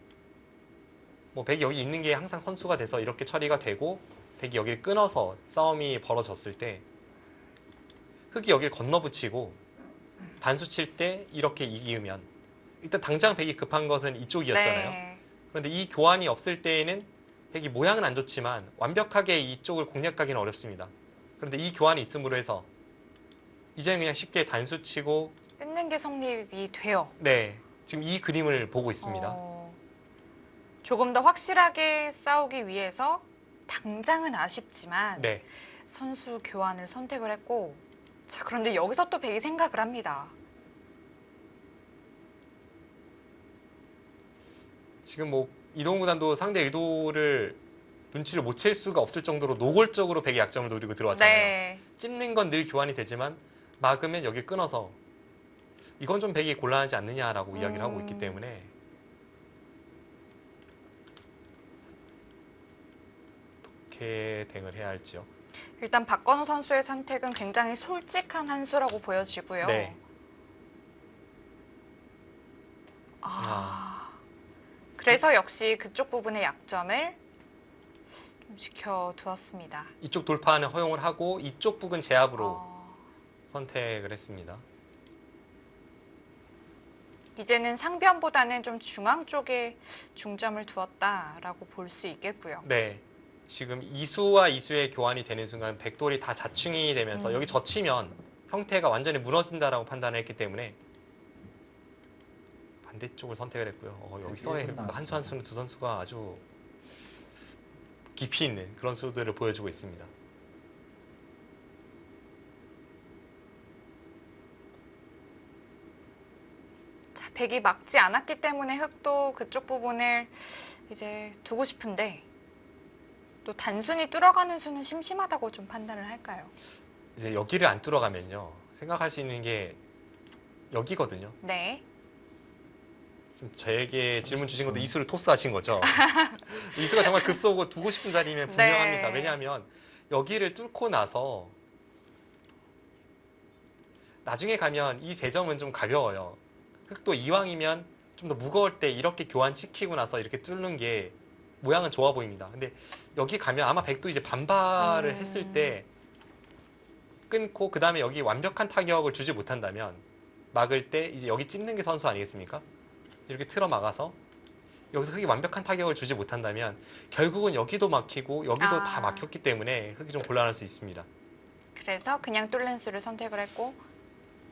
뭐 백이 여기 있는 게 항상 선수가 돼서 이렇게 처리가 되고 백이 여기를 끊어서 싸움이 벌어졌을 때 흑이 여기를 건너붙이고 단수 칠 때 이렇게 이기면 일단 당장 백이 급한 것은 이쪽이었잖아요. 네. 그런데 이 교환이 없을 때에는 백이 모양은 안 좋지만 완벽하게 이쪽을 공략하기는 어렵습니다. 그런데 이 교환이 있음으로 해서 이제는 그냥 쉽게 단수 치고 끊는 찍는 게 성립이 돼요. 네, 지금 이 그림을 보고 있습니다. 조금 더 확실하게 싸우기 위해서 당장은 아쉽지만 네, 선수 교환을 선택을 했고, 자, 그런데 여기서 또 백이 생각을 합니다. 지금 뭐 이동훈 구단도 상대 의도를 눈치를 못 챌 수가 없을 정도로 노골적으로 백의 약점을 노리고 들어왔잖아요. 네. 찝는 건 늘 교환이 되지만 막으면 여길 끊어서 이건 좀 백이 곤란하지 않느냐라고 이야기를 하고 있기 때문에 어떻게 대응을 해야 할지요. 일단 박건우 선수의 선택은 굉장히 솔직한 한 수라고 보여지고요. 네. 그래서 역시 그쪽 부분의 약점을 좀 지켜두었습니다. 이쪽 돌파는 허용을 하고 이쪽 부근 제압으로 선택을 했습니다. 이제는 상변보다는 좀 중앙 쪽에 중점을 두었다라고 볼 수 있겠고요. 네. 지금 이수와 이수의 교환이 되는 순간 백돌이 다 자충이 되면서 여기 젖히면 형태가 완전히 무너진다라고 판단을 했기 때문에 반대쪽을 선택을 했고요. 여기서의 한 수 한 수는 두 선수가 아주 깊이 있는 그런 수들을 보여주고 있습니다. 자, 백이 막지 않았기 때문에 흑도 그쪽 부분을 이제 두고 싶은데 또 단순히 뚫어가는 수는 심심하다고 좀 판단을 할까요? 이제 여기를 안 뚫어가면요. 생각할 수 있는 게 여기거든요. 네. 지금 저에게 질문 주신 것도 이수를 토스하신 거죠. 이수가 정말 급소고 두고 싶은 자리면 분명합니다. 네. 왜냐하면 여기를 뚫고 나서 나중에 가면 이 세 점은 좀 가벼워요. 흑도 이왕이면 좀 더 무거울 때 이렇게 교환시키고 나서 이렇게 뚫는 게 모양은 좋아 보입니다. 근데 여기 가면 아마 백도 이제 반발을 했을 때 끊고 그 다음에 여기 완벽한 타격을 주지 못한다면 막을 때 이제 여기 찝는 게 선수 아니겠습니까? 이렇게 틀어 막아서 여기서 흑이 완벽한 타격을 주지 못한다면 결국은 여기도 막히고 여기도 다 막혔기 때문에 흑이 좀 곤란할 수 있습니다. 그래서 그냥 뚫는 수를 선택을 했고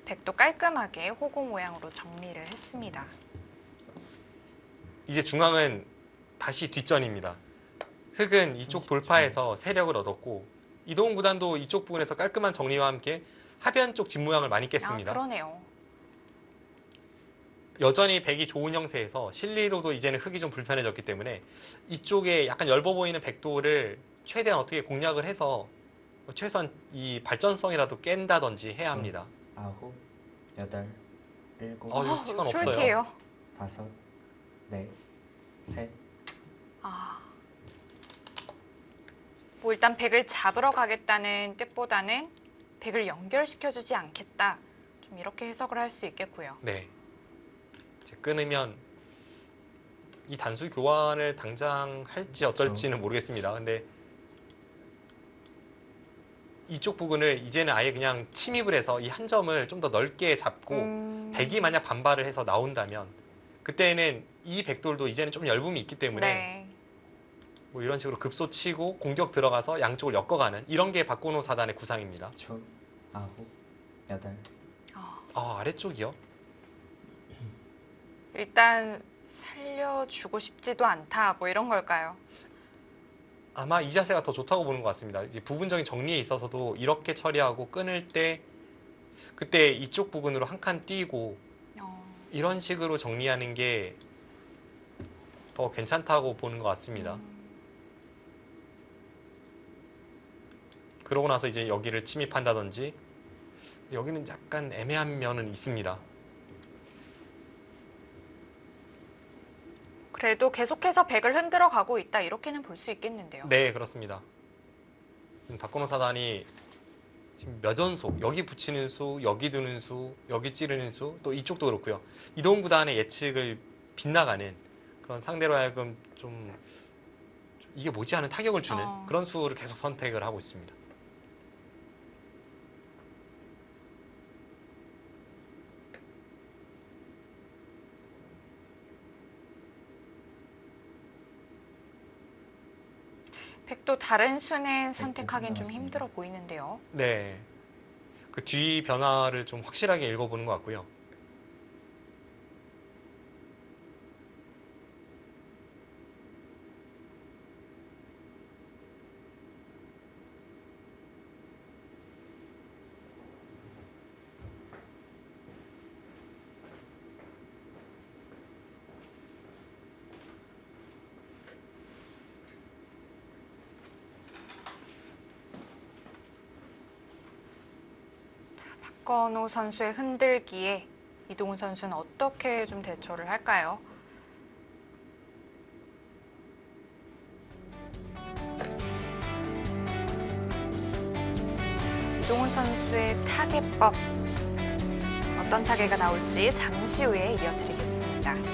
백도 깔끔하게 호구 모양으로 정리를 했습니다. 이제 중앙은 다시 뒷전입니다. 흑은 이쪽 돌파해서 세력을 얻었고 이동훈 구단도 이쪽 부분에서 깔끔한 정리와 함께 하변 쪽 뒷모양을 많이 깼습니다. 그러네요. 여전히 백이 좋은 형세에서 실리로도 이제는 흑이 좀 불편해졌기 때문에 이쪽에 약간 엷어 보이는 백도를 최대한 어떻게 공략을 해서 최소한 이 발전성이라도 깬다든지 해야 합니다. 9, 8, 7, 이거 시간 없어요. 쫄지예요. 5, 4, 3. 뭐 일단 백을 잡으러 가겠다는 뜻보다는 백을 연결시켜주지 않겠다. 좀 이렇게 해석을 할 수 있겠고요. 네. 이제 끊으면 이 단수 교환을 당장 할지 어떨지는 모르겠습니다. 근데 이쪽 부분을 이제는 아예 그냥 침입을 해서 이 한 점을 좀 더 넓게 잡고 백이 만약 반발을 해서 나온다면 그때는 이 백돌도 이제는 좀 열붐이 있기 때문에 네. 뭐 이런 식으로 급소치고 공격 들어가서 양쪽을 엮어가는 이런 게 박건호 사단의 구상입니다. 9, 8. 아래쪽이요? 일단 살려주고 싶지도 않다. 뭐 이런 걸까요? 아마 이 자세가 더 좋다고 보는 것 같습니다. 이제 부분적인 정리에 있어서도 이렇게 처리하고 끊을 때 그때 이쪽 부분으로 한 칸 띄고 이런 식으로 정리하는 게 더 괜찮다고 보는 것 같습니다. 그러고 나서 이제 여기를 침입한다든지 여기는 약간 애매한 면은 있습니다. 그래도 계속해서 백을 흔들어 가고 있다. 이렇게는 볼 수 있겠는데요. 네, 그렇습니다. 박건호 사단이 지금 몇 연속 여기 붙이는 수, 여기 두는 수, 여기 찌르는 수, 또 이쪽도 그렇고요. 이동훈 구단의 예측을 빗나가는 그런 상대로 하여금 좀 이게 뭐지 하는 타격을 주는 그런 수를 계속 선택을 하고 있습니다. 백도 다른 수는 선택하기는 좀 힘들어 보이는데요. 네, 그 뒤 변화를 좀 확실하게 읽어보는 것 같고요. 박건호 선수의 흔들기에 이동훈 선수는 어떻게 좀 대처를 할까요? 이동훈 선수의 타개법, 어떤 타개가 나올지 잠시 후에 이어드리겠습니다.